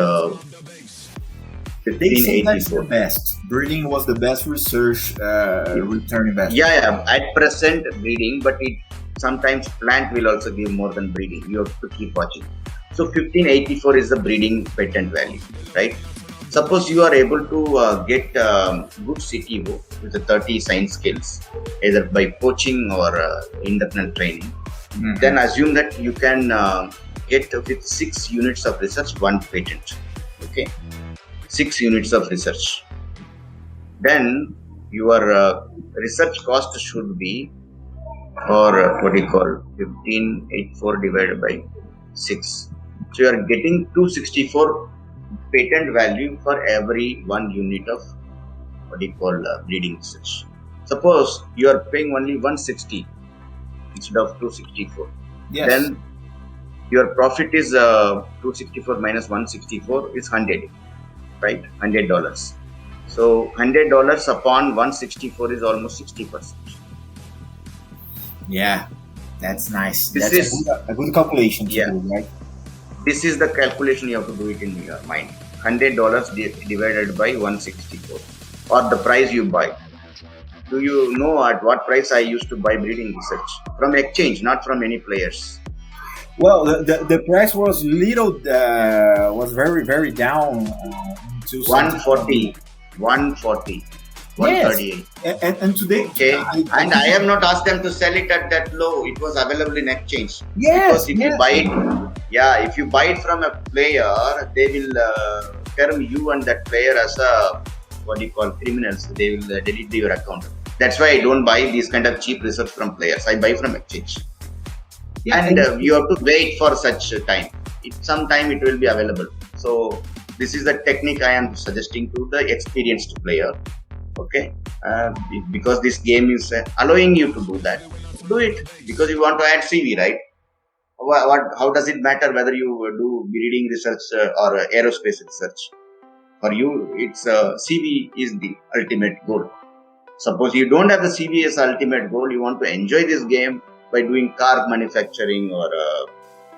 They say that's the 1584. best. Breeding was the best research return investment. Yeah. At present breeding, but it sometimes plant will also give more than breeding. You have to keep watching. So 1584 is the breeding patent value, right? Suppose you are able to get good CTO with the 30 science skills, either by coaching or internal training. Mhm. Then assume that you can get with 6 units of research, 1 patent. Okay, 6 units of research. Then your research cost should be, or what do you call, 1584 divided by 6. So you are getting 264 patent value for every 1 unit of what do you call breeding research. Suppose you are paying only 160 instead of 264. Yes. Then your profit is 264 minus 164 is 100, right? $100. So $100 upon 164 is almost 60%. Yeah, that's nice. This That's is- a good calculation to Yeah. do, right? This is the calculation you have to do it in your mind. $100 divided by 164, or the price you buy. Do you know at what price I used to buy breeding research? From exchange, not from any players. Well, the price was was very down to 140, 140, 138. and today. Okay, and I have not asked them to sell it at that low. It was available in exchange. Yes, Because if you buy it, if you buy it from a player, they will term you and that player as a what do you call criminals. They will delete your account. That's why I don't buy these kind of cheap research from players. I buy from exchange. Yeah, And you have to wait for such time. Sometime it will be available. So this is the technique I am suggesting to the experienced player. Okay, because this game is allowing you to do that. Do it because you want to add CV, right? How does it matter whether you do breeding research or aerospace research? For you, it's CV is the ultimate goal. Suppose you don't have the CV as ultimate goal, you want to enjoy this game by doing car manufacturing or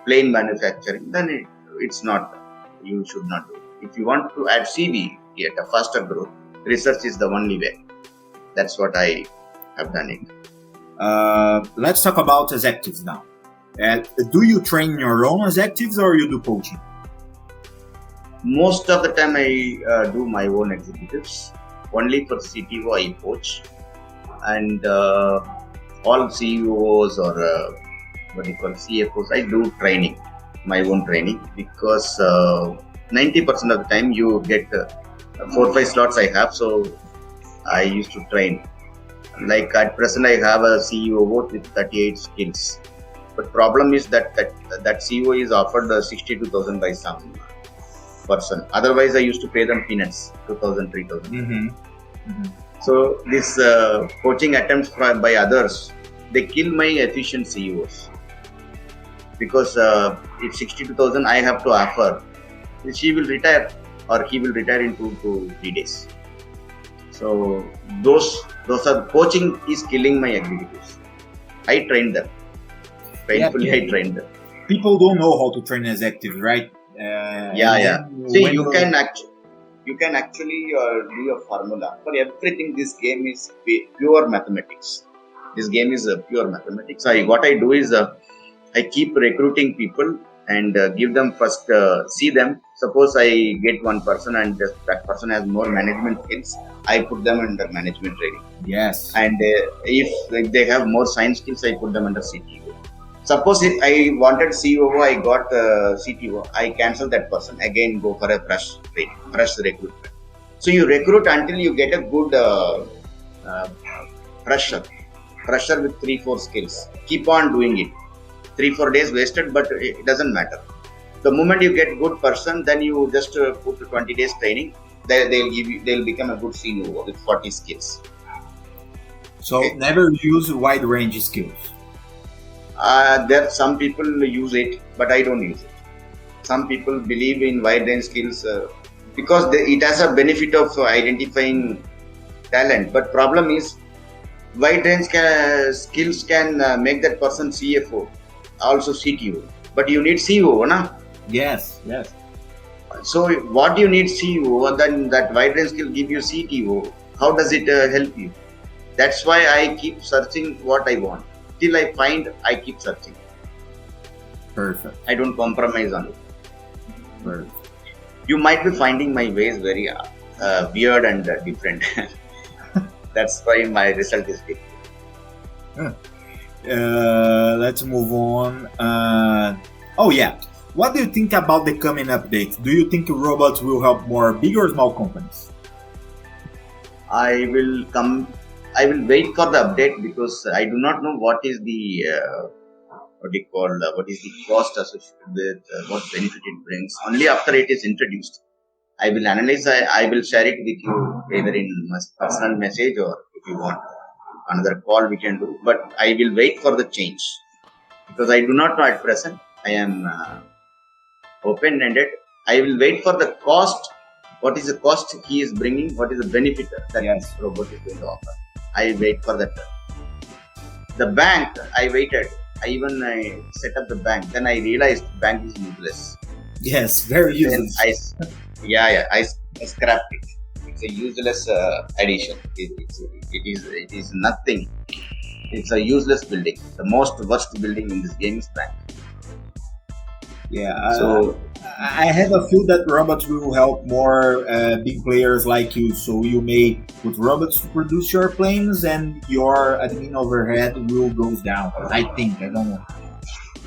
plane manufacturing, then it's not. You should not do it. If you want to add CV at a faster growth, research is the only way. That's what I have done it. Let's talk about executives now. Do you train your own executives or you do coaching? Most of the time I do my own executives. Only for CTO I coach, and all CEOs or what do you call CFOs I do training. my own training because 90% of the time you get 4-5 slots I have, so I used to train. Like at present I have a CEO with 38 skills, but problem is that CEO is offered 62,000 by some person. Otherwise I used to pay them peanuts, 2,000, 3,000. So this coaching attempts by others, they kill my efficient CEOs because if 62,000 I have to offer, she will retire or he will retire in 2 to 3 days. So those are coaching is killing my executives. I trained them. Painfully, I trained them. People don't know how to train executives, right? See, you can actually do a formula for everything. This game is pure mathematics. This game is pure mathematics. What I do is I keep recruiting people and give them first, see them. Suppose I get one person and that person has more management skills, I put them under management training. Yes. And if they have more science skills, I put them under CTO. Suppose if I wanted COO, I got CTO, I cancel that person. Again, go for a fresh recruitment. So you recruit until you get a good fresher with 3-4 skills. Keep on doing it. 3-4 days wasted, but it doesn't matter. The moment you get good person, then you just put 20 days training. They'll become a good CEO with 40 skills. So never use wide range skills. There some people use it, but I don't use it. Some people believe in wide range skills because it has a benefit of identifying talent. But problem is, wide range skills can make that person CFO, also CTO. But you need CEO, na? Yes. So what you need CEO, and then that wide range skill give you CTO. How does it help you? That's why I keep searching what I want. Till I find, I keep searching. Perfect. I don't compromise on it. Perfect. You might be finding my ways very weird and different. That's why my result is different. Let's move on. What do you think about the coming updates? Do you think robots will help more big or small companies? I will wait for the update because I do not know what is the what is the cost associated with what benefit it brings. Only after it is introduced, I will analyze. I will share it with you either in my personal message or if you want another call we can do. But I will wait for the change because I do not know at present. I am open-ended. I will wait for the cost. What is the cost he is bringing? What is the benefit that this robot is going to offer? I wait for that. The bank, I waited. I set up the bank. Then I realized bank is useless. Yes, very useless. I scrapped it. It's a useless addition. It is nothing. It's a useless building. The most worst building in this game is bank. So I have a feel that robots will help more big players like you. So you may put robots to produce your planes, and your admin overhead will go down. I think. I don't know.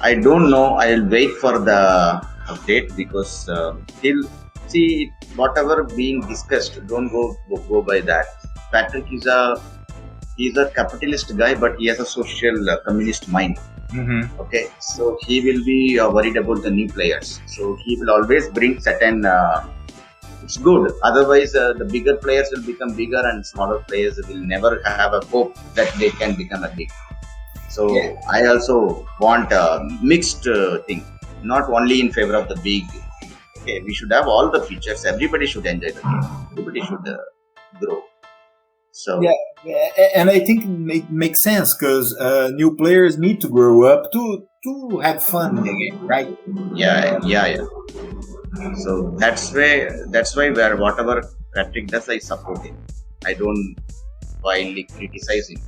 I don't know. I'll wait for the update because see whatever being discussed. Don't go by that. Patrick is a capitalist guy, but he has a social communist mind. Mm-hmm. Okay, so he will be worried about the new players. So he will always bring certain. It's good. Otherwise, the bigger players will become bigger, and smaller players will never have a hope that they can become a big. So I also want a mixed thing, not only in favor of the big. Okay, we should have all the features. Everybody should enjoy the game. Everybody should grow. So and I think it makes sense because new players need to grow up to have fun in the game, right? Yeah. So that's why where whatever Patrick does, I support him. I don't wildly criticize him,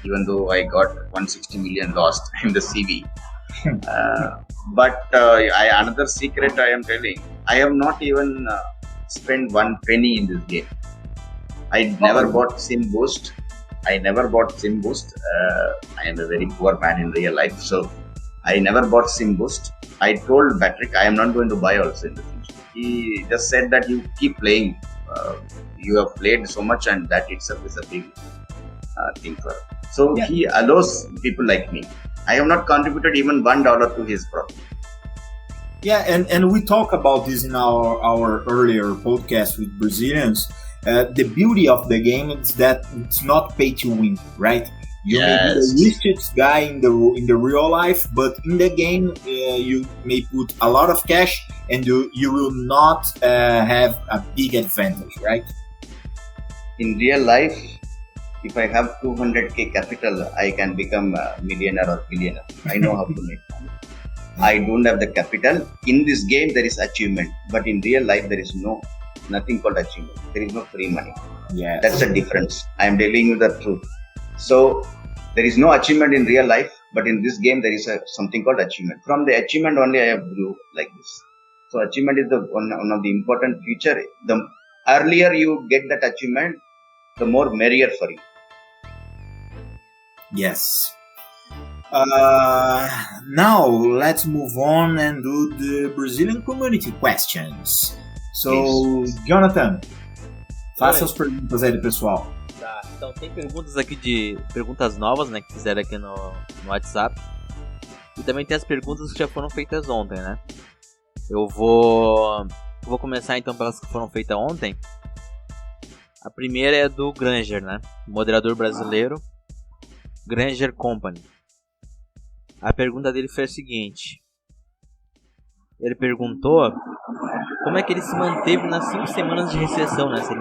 even though I got 160 million lost in the CV. But another secret I am telling, I have not even spent one penny in this game. I never bought Sim Boost. I am a very poor man in real life, so I never bought Sim Boost. I told Patrick I am not going to buy also in the future. He just said that you keep playing. You have played so much, and that itself is a big thing for us. So he allows people like me. I have not contributed even $1 to his profit. Yeah, and we talk about this in our earlier podcast with Brazilians. The beauty of the game is that it's not pay to win, right? You may be the richest guy in the real life, but in the game you may put a lot of cash and you will not have a big advantage, right? In real life, if I have 200k capital, I can become a millionaire or billionaire. I know how to make money. I don't have the capital. In this game, there is achievement, but in real life, there is nothing called achievement. There is no free money. Yeah, that's the difference. I am telling you the truth. So there is no achievement in real life, but in this game, there is something called achievement. From the achievement only, I have grew like this. So achievement is the one of the important feature. The earlier you get that achievement, the more merrier for you. Yes. Now let's move on and do the Brazilian community questions. So, Jonathan, faça as perguntas aí do pessoal. Tá, então tem perguntas aqui perguntas novas, né, que fizeram aqui no WhatsApp. E também tem as perguntas que já foram feitas ontem, né? Eu vou começar então pelas que foram feitas ontem. A primeira é do Granger, né? Moderador brasileiro, Granger Company. A pergunta dele foi a seguinte. Ele perguntou como é que ele se manteve nas 5 semanas de recessão, né? Se ele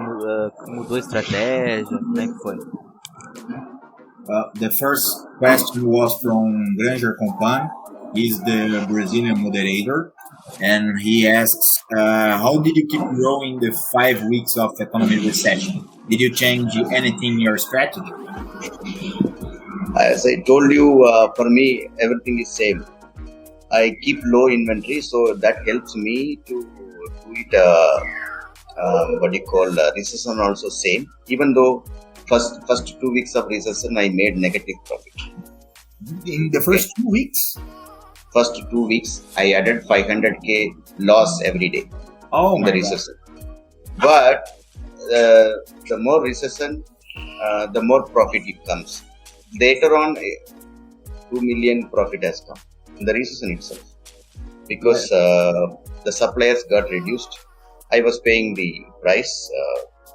mudou a estratégia, como é que foi? The first question was from Granger Company. He's the Brazilian moderator. And he asks, how did you keep growing the 5 weeks of economic recession? Did you change anything in your strategy? As I told you, for me, everything is same. I keep low inventory, so that helps me to do it, recession also same. Even though first 2 weeks of recession, I made negative profit. In the first 2 weeks? First 2 weeks, I added 500k loss every day in the recession. But the more recession, the more profit it comes. Later on, 2 million profit has come in the recession itself because the suppliers got reduced. I was paying the price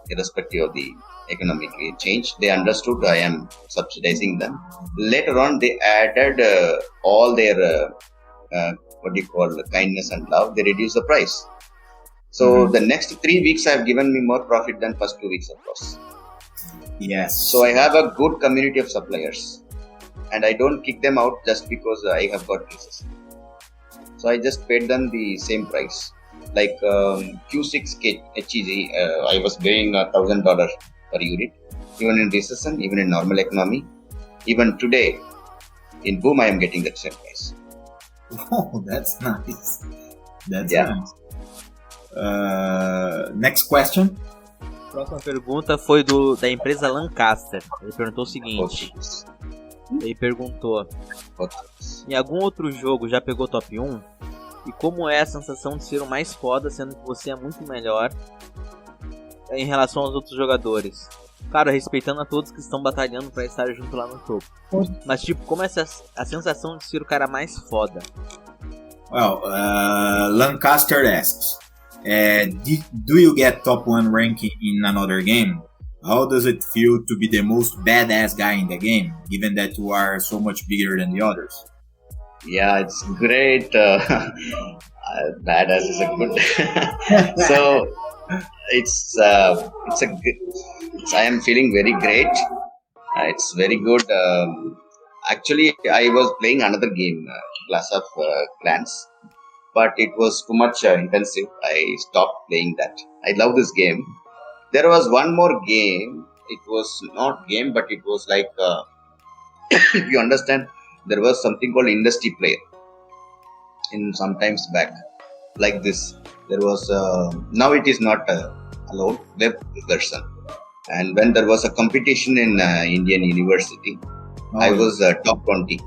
irrespective of the economic change. They understood I am subsidizing them. Later on, they added all their kindness and love. They reduced the price. So the next 3 weeks have given me more profit than first 2 weeks of loss. Yes. So I have a good community of suppliers, and I don't kick them out just because I have got recession. So I just paid them the same price. Like Q6 HEG, I was paying $1,000 per unit, even in recession, even in normal economy. Even today, in boom, I am getting that same price. Oh, that's nice. That's nice. Next question. Próxima pergunta foi da empresa Lancaster. Ele perguntou o seguinte. Ele perguntou: em algum outro jogo já pegou top 1? E como é a sensação de ser o mais foda, sendo que você é muito melhor em relação aos outros jogadores? Claro, respeitando a todos que estão batalhando pra estar junto lá no topo. Mas tipo, como é a sensação de ser o cara mais foda? Well, Lancaster asks, do you get top 1 ranking in another game? How does it feel to be the most badass guy in the game, given that you are so much bigger than the others? Yeah, it's great. Badass is a good. So I am feeling very great. It's very good. Actually, I was playing another game, Clash of Clans, but it was too much intensive. I stopped playing that. I love this game. There was one more game. It was not game, but it was like, if you understand, there was something called industry player. In some times back, like this, there was. Now it is not allowed, web version. And when there was a competition in Indian University, I was top 20.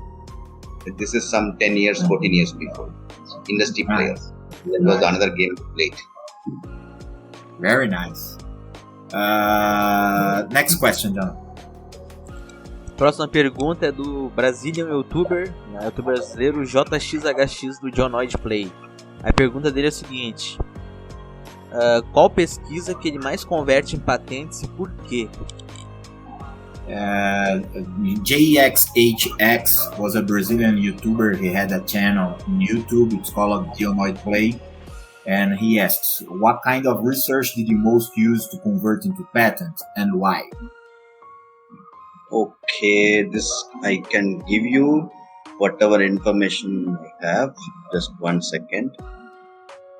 This is some 10 years, 14 years before. Industry players. That was another game played. Very nice. Next question, John. Próxima pergunta é do Brazilian YouTuber, né, youtuber brasileiro JXHX do Jonoid Play. A pergunta dele é a seguinte: qual pesquisa que ele mais converte em patentes e por quê? JXHX was a Brazilian YouTuber. He had a channel on YouTube. It's called Jonoid Play. And he asks, what kind of research did you most use to convert into patents and why? Okay, this I can give you whatever information I have. Just 1 second.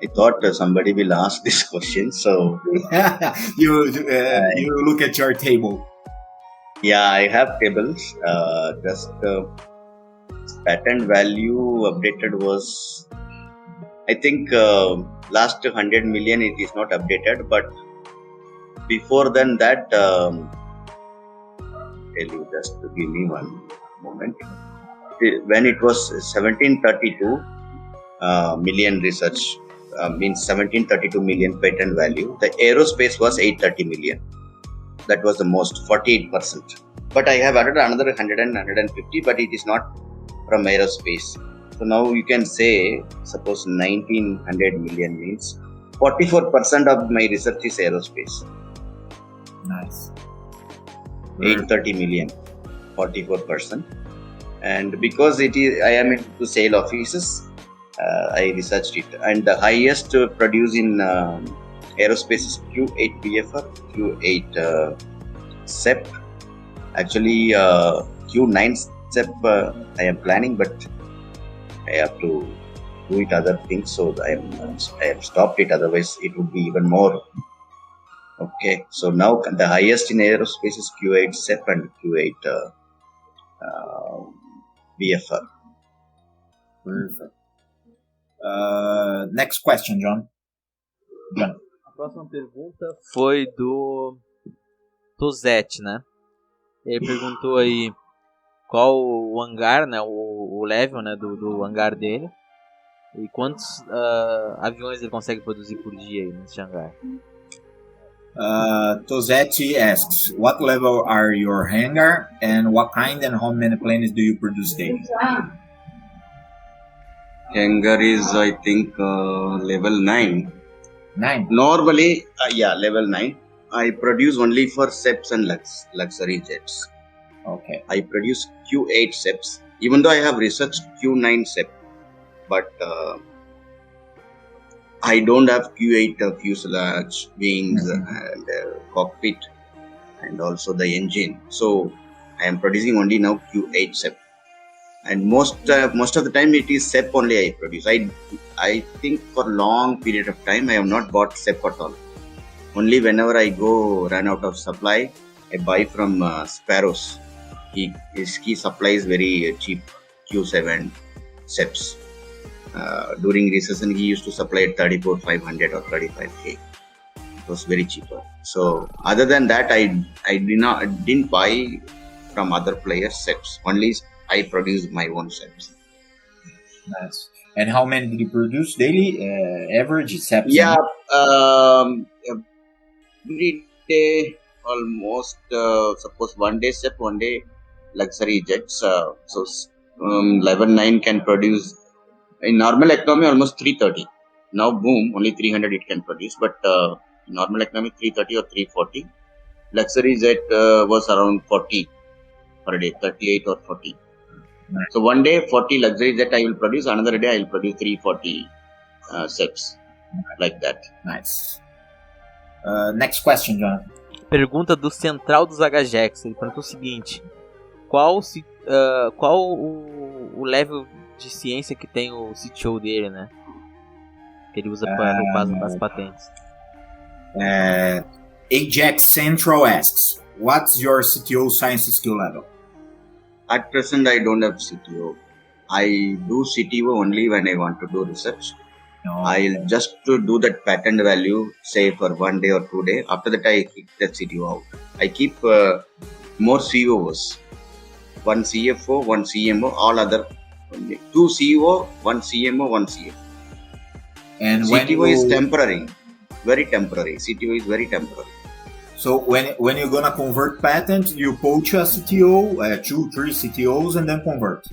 I thought somebody will ask this question, so you look at your table. Yeah, I have tables. Just patent value updated was, I think, last 100 million. It is not updated, but before than that, tell you, just give me one moment. When it was 1732 million research, means 1732 million patent value. The aerospace was 830 million. That was the most, 48%. But I have added another 100 and 150, but it is not from aerospace. So now you can say, suppose 1900 million means 44% of my research is aerospace. Nice. 830 million, 44%. And because it is, I am into sale offices, I researched it. And the highest produced in aerospace is Q8 BFR, Q8 SEP. Actually, Q9 SEP I am planning, but I have to do it other things, so I have stopped it. Otherwise, it would be even more. Okay, so now the highest in aerospace is Q8 SEP and Q8 BFR. Perfect. Next question, John. A próxima pergunta foi do Tozete, né? Ele perguntou aí qual o hangar, né? O level, né? Do hangar dele e quantos aviões ele consegue produzir por dia aí nesse hangar. Tozeti asks, what level are your hangar and what kind and how many planes do you produce daily? Hangar is, I think, level 9. 9? Normally, level 9. I produce only for SEPs and luxury jets. Okay. I produce Q8 SEPs, even though I have researched Q9 SEP, but I don't have Q8 fuselage, wings, and cockpit, and also the engine. So I am producing only now Q8 SEP, and most of the time it is SEP only I produce. I think for long period of time I have not bought SEP at all. Only whenever I run out of supply, I buy from Sparrows. He supplies very cheap Q7 SEPs. During recession, he used to supply at 34,500 or 35k. It was very cheaper. So other than that, I didn't buy from other players SEPs. Only I produce my own SEPs. Nice. And how many did you produce daily? Average SEPs? Yeah, every day almost. Suppose one day SEP, one day luxury jets. So level 9 can produce. In normal economy, almost 330. Now, boom, only 300 it can produce. But normal economy, 330 or 340. Luxury jet was around 40 per day, 38 or 40. Nice. So one day, 40 luxury jet I will produce. Another day, I will produce 340 SEPs. Like that. Nice. Next question, Jonathan. Pergunta do Central dos HJX. Ele perguntou o seguinte: qual o level de ciência que tem o CTO dele, né? Que ele usa para as patentes. Ajax Central asks, what's your CTO science skill level? At present, I don't have CTO. I do CTO only when I want to do research. No. I'll just to do that patent value, say for 1 day or 2 days. After that, I kick that CTO out. I keep more COOs. One CFO, one CMO, all other Two CEO, one CMO, one CFO. And CTO is temporary, very temporary. CTO is very temporary. So when you're gonna convert patent, you poach a CTO, 2-3 CTOs, and then convert.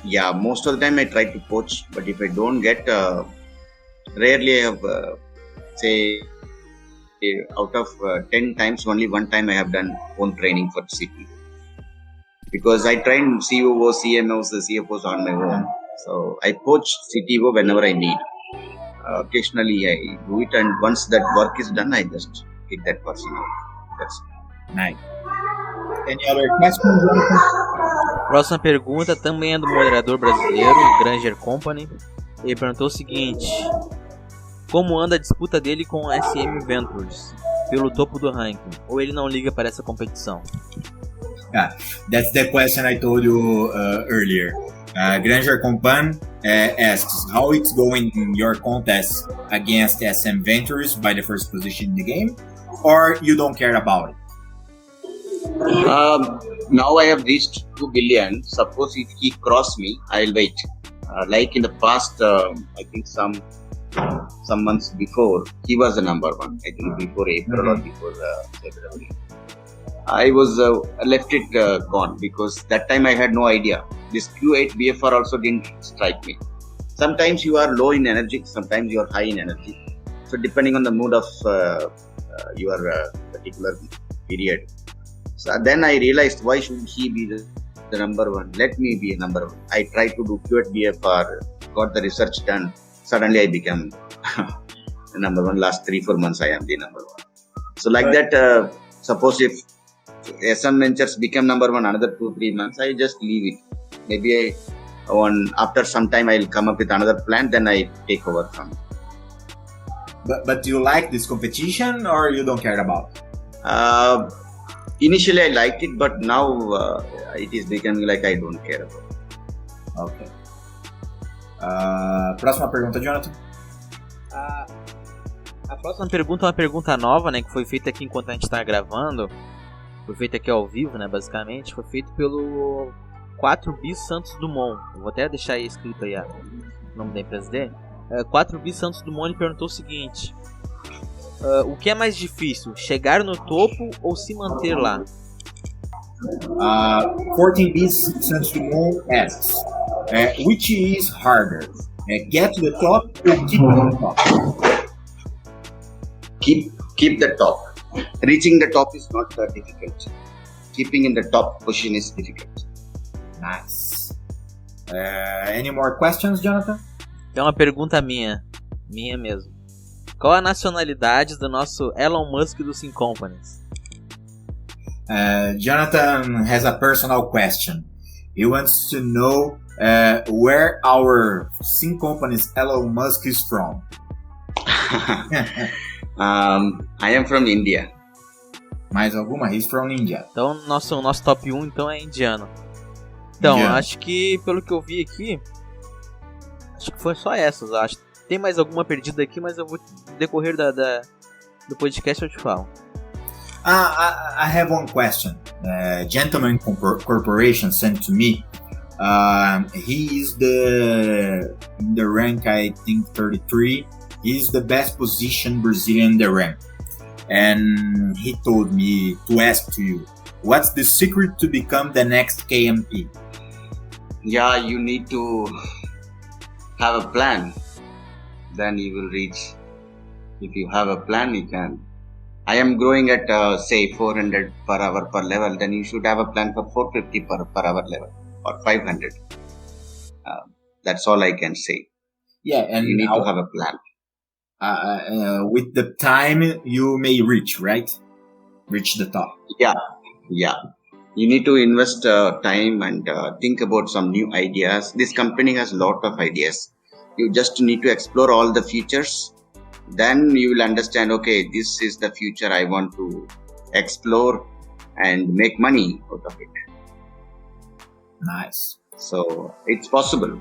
Yeah, most of the time I try to poach, but if I don't get, rarely I have, say, out of 10 times, only one time I have done own training for CTO. Because I train COOs, CMOs, the CFOs on my own. So I poach CTO whenever I need. Occasionally I do it, and once that work is done, I just kick that person out. That's nice. Any other questions? Próxima pergunta também é do moderador brasileiro, Granger Company. Ele perguntou o seguinte: como anda a disputa dele com a SM Ventures pelo topo do ranking? Ou ele não liga para essa competição? That's the question I told you earlier. Granger Company asks how it's going in your contest against SM Ventures by the first position in the game, or you don't care about it? Now I have reached 2 billion. Suppose if he cross me, I'll wait. Like in the past, I think some months before, he was the number one. I think before April or before February. I was left it gone because that time I had no idea. This Q8 BFR also didn't strike me. Sometimes you are low in energy, sometimes you are high in energy. So depending on the mood of your particular period. So then I realized, why should he be the number one? Let me be number one. I tried to do Q8 BFR, got the research done. Suddenly I became the number one. Last 3-4 months I am the number one. So like that, suppose if SM Ventures become number one another 2-3 months, I just leave it. Maybe after some time I'll come up with another plan, then I take over from it. But do you like this competition, or you don't care about it? Initially I liked it, but now it is becoming like I don't care about it. Ok. Próxima pergunta, Jonathan. A próxima pergunta é uma pergunta nova, né, que foi feita aqui enquanto a gente está gravando. Foi feita aqui ao vivo, né, basicamente. Foi feito pelo 4B Santos Dumont. Eu vou até deixar aí escrito aí o nome da empresa dele. 4B Santos Dumont, ele perguntou o seguinte: o que é mais difícil, chegar no topo ou se manter lá? 14B Santos Dumont asks, which is harder, get to the top or keep the top? Keep the top. Reaching the top is not difficult. Keeping in the top position is difficult. Nice. Any more questions, Jonathan? Tem uma pergunta minha mesmo. Qual a nacionalidade do nosso Elon Musk do SimCompanies? Jonathan has a personal question. He wants to know where our SimCompanies Elon Musk is from. I am from India. Mais alguma? He's from India. Então, nosso top 1 então é indiano. Então, acho que pelo que eu vi aqui, acho que foi só essas. Acho. Tem mais alguma perdida aqui, mas eu vou no decorrer do podcast eu te falo. I have one question. Gentleman Corporation sent to me. He is in the rank, I think 33. He's the best position Brazilian in the rank. And he told me to ask to you, what's the secret to become the next KMP? Yeah, you need to have a plan. Then you will reach. If you have a plan, you can. I am growing at say 400 per hour per level. Then you should have a plan for 450 per hour level or 500. That's all I can say. Yeah, and you need to have a plan. With the time you may reach, right? Reach the top. Yeah. You need to invest time and think about some new ideas. This company has a lot of ideas. You just need to explore all the features. Then you will understand, okay, this is the future I want to explore and make money out of it. Nice. So it's possible.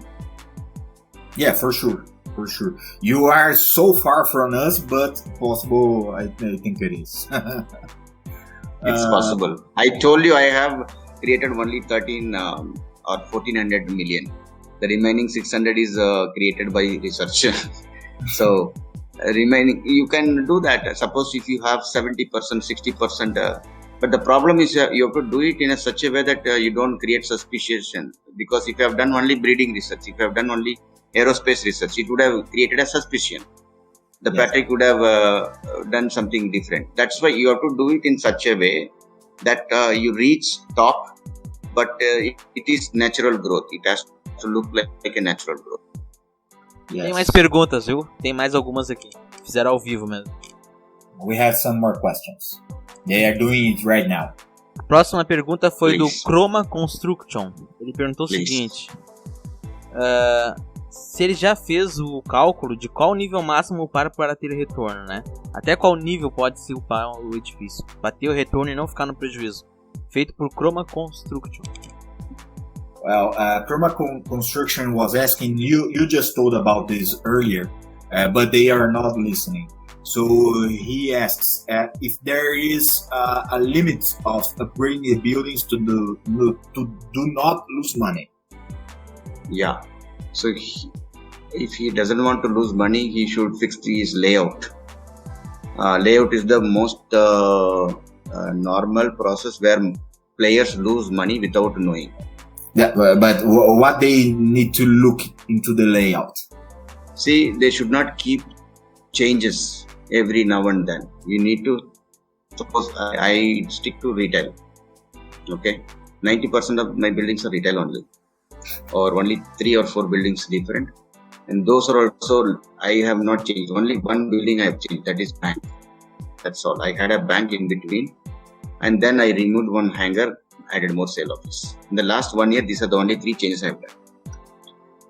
Yeah, for sure. You are so far from us, but possible, I think it is. It's possible. I told you I have created only 13 or 1400 million. The remaining 600 is created by research. So remaining, you can do that. Suppose if you have 70%, 60%, but the problem is you have to do it in such a way that you don't create suspicion. Because if you have done only breeding research, if you have done only aerospace research, it would have created a suspicion. The Patrick would have done something different. That's why you have to do it in such a way that you reach top, but it is natural growth. It has to look like a natural growth. Yes. Tem mais perguntas, viu? Tem mais algumas aqui. Fizeram ao vivo mesmo. We have some more questions. They are doing it right now. A próxima pergunta foi do Chroma Construction. Ele perguntou o seguinte: se ele já fez o cálculo de qual nível máximo para ter retorno, né? Até qual nível pode se upar o edifício, para ter o retorno e não ficar no prejuízo. Feito por Chroma Construction. Well, Chroma Construction was asking, you just told about this earlier, but they are not listening. So he asks if there is a limit of upgrading the buildings to do not lose money. Yeah. So if he doesn't want to lose money, he should fix his layout. Layout is the most normal process where players lose money without knowing. Yeah, but what they need to look into the layout? See, they should not keep changes every now and then. You need to, suppose I stick to retail. Okay, 90% of my buildings are retail only, or only 3 or 4 buildings different, and those are also I have not changed. Only one building I have changed, that is bank. That's all. I had a bank in between, and then I removed one hangar, added more sale office. In the last 1 year, these are the only 3 changes I have done.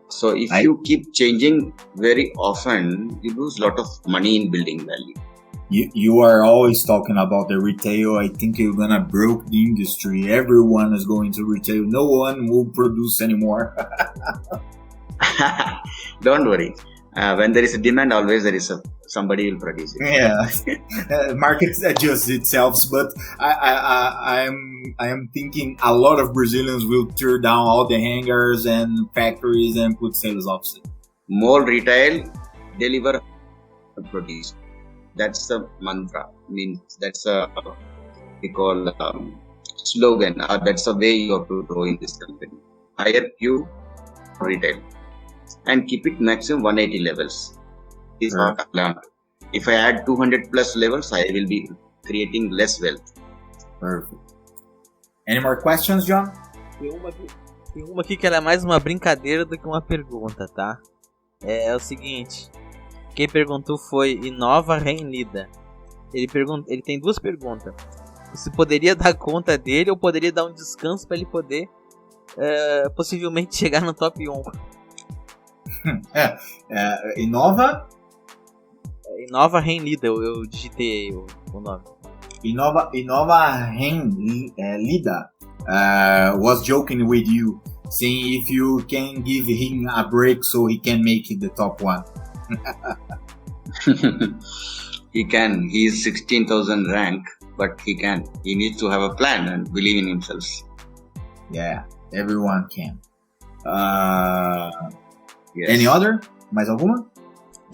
So if you keep changing very often, you lose a lot of money in building value. You are always talking about the retail. I think you're gonna broke the industry. Everyone is going to retail. No one will produce anymore. Don't worry. When there is a demand, always there is somebody will produce it. Yeah, market adjusts itself. But I am thinking a lot of Brazilians will tear down all the hangars and factories and put sales offices. More retail, deliver, produce. That's the mantra. Means that's a we call slogan. That's the way you have to grow in this company. Hire few retail and keep it maximum 180 levels. This is what I learned. If I add 200 plus levels, I will be creating less wealth. Perfect. Any more questions, John? Tem uma aqui que ela é mais uma brincadeira do que uma pergunta, tá? É o seguinte. Quem perguntou foi Inova Renlida. Ele tem 2 perguntas. Você poderia dar conta dele ou poderia dar um descanso para ele poder possivelmente chegar no top 1? Inova Renlida, eu digitei aí o nome. Inova Renlida was joking with you, saying if you can give him a break so he can make it the top 1. He can. He is 16,000 rank, but he can. He needs to have a plan and believe in himself. Yeah, everyone can. Yes. Any other? Mais alguma?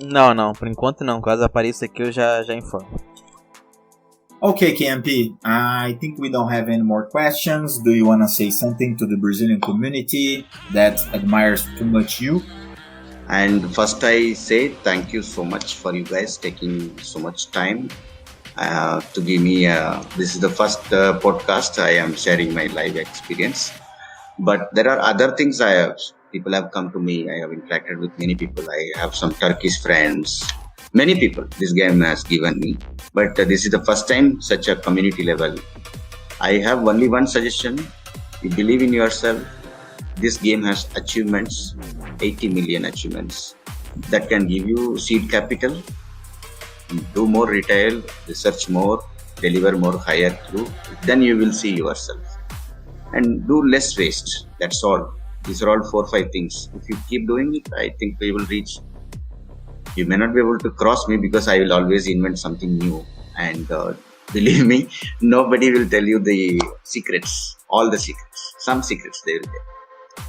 Não, por enquanto não. Caso apareça aqui eu já informo. Okay, KMP, I think we don't have any more questions. Do you want to say something to the Brazilian community that admires too much you? And first I say thank you so much for you guys taking so much time to give me, this is the first podcast I am sharing my live experience. But there are other things people have come to me, I have interacted with many people, I have some Turkish friends, many people this game has given me. But this is the first time such a community level. I have only one suggestion, you believe in yourself. This game has achievements, 80 million achievements that can give you seed capital, do more retail, research more, deliver more higher through, then you will see yourself. And do less waste, that's all. These are all 4 or 5 things. If you keep doing it, I think we will reach. You may not be able to cross me because I will always invent something new. And believe me, nobody will tell you the secrets, all the secrets. Some secrets they will tell.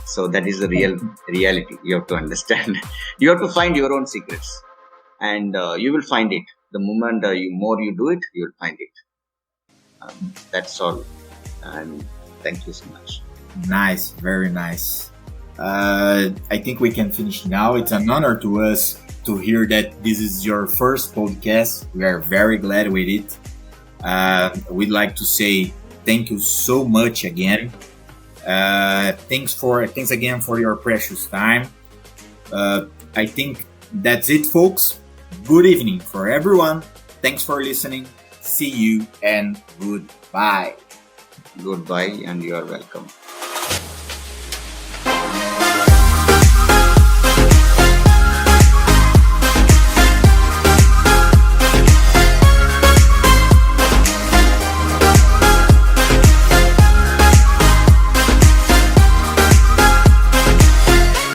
So that is the reality. You have to understand. You have to find your own secrets, and you will find it. The moment more you do it, you will find it. That's all. And thank you so much. Nice, very nice. I think we can finish now. It's an honor to us to hear that this is your first podcast. We are very glad with it. We'd like to say thank you so much again. Thanks again for your precious time. I think that's it, folks. Good evening for everyone. Thanks for listening. See you and goodbye. Goodbye, and you are welcome.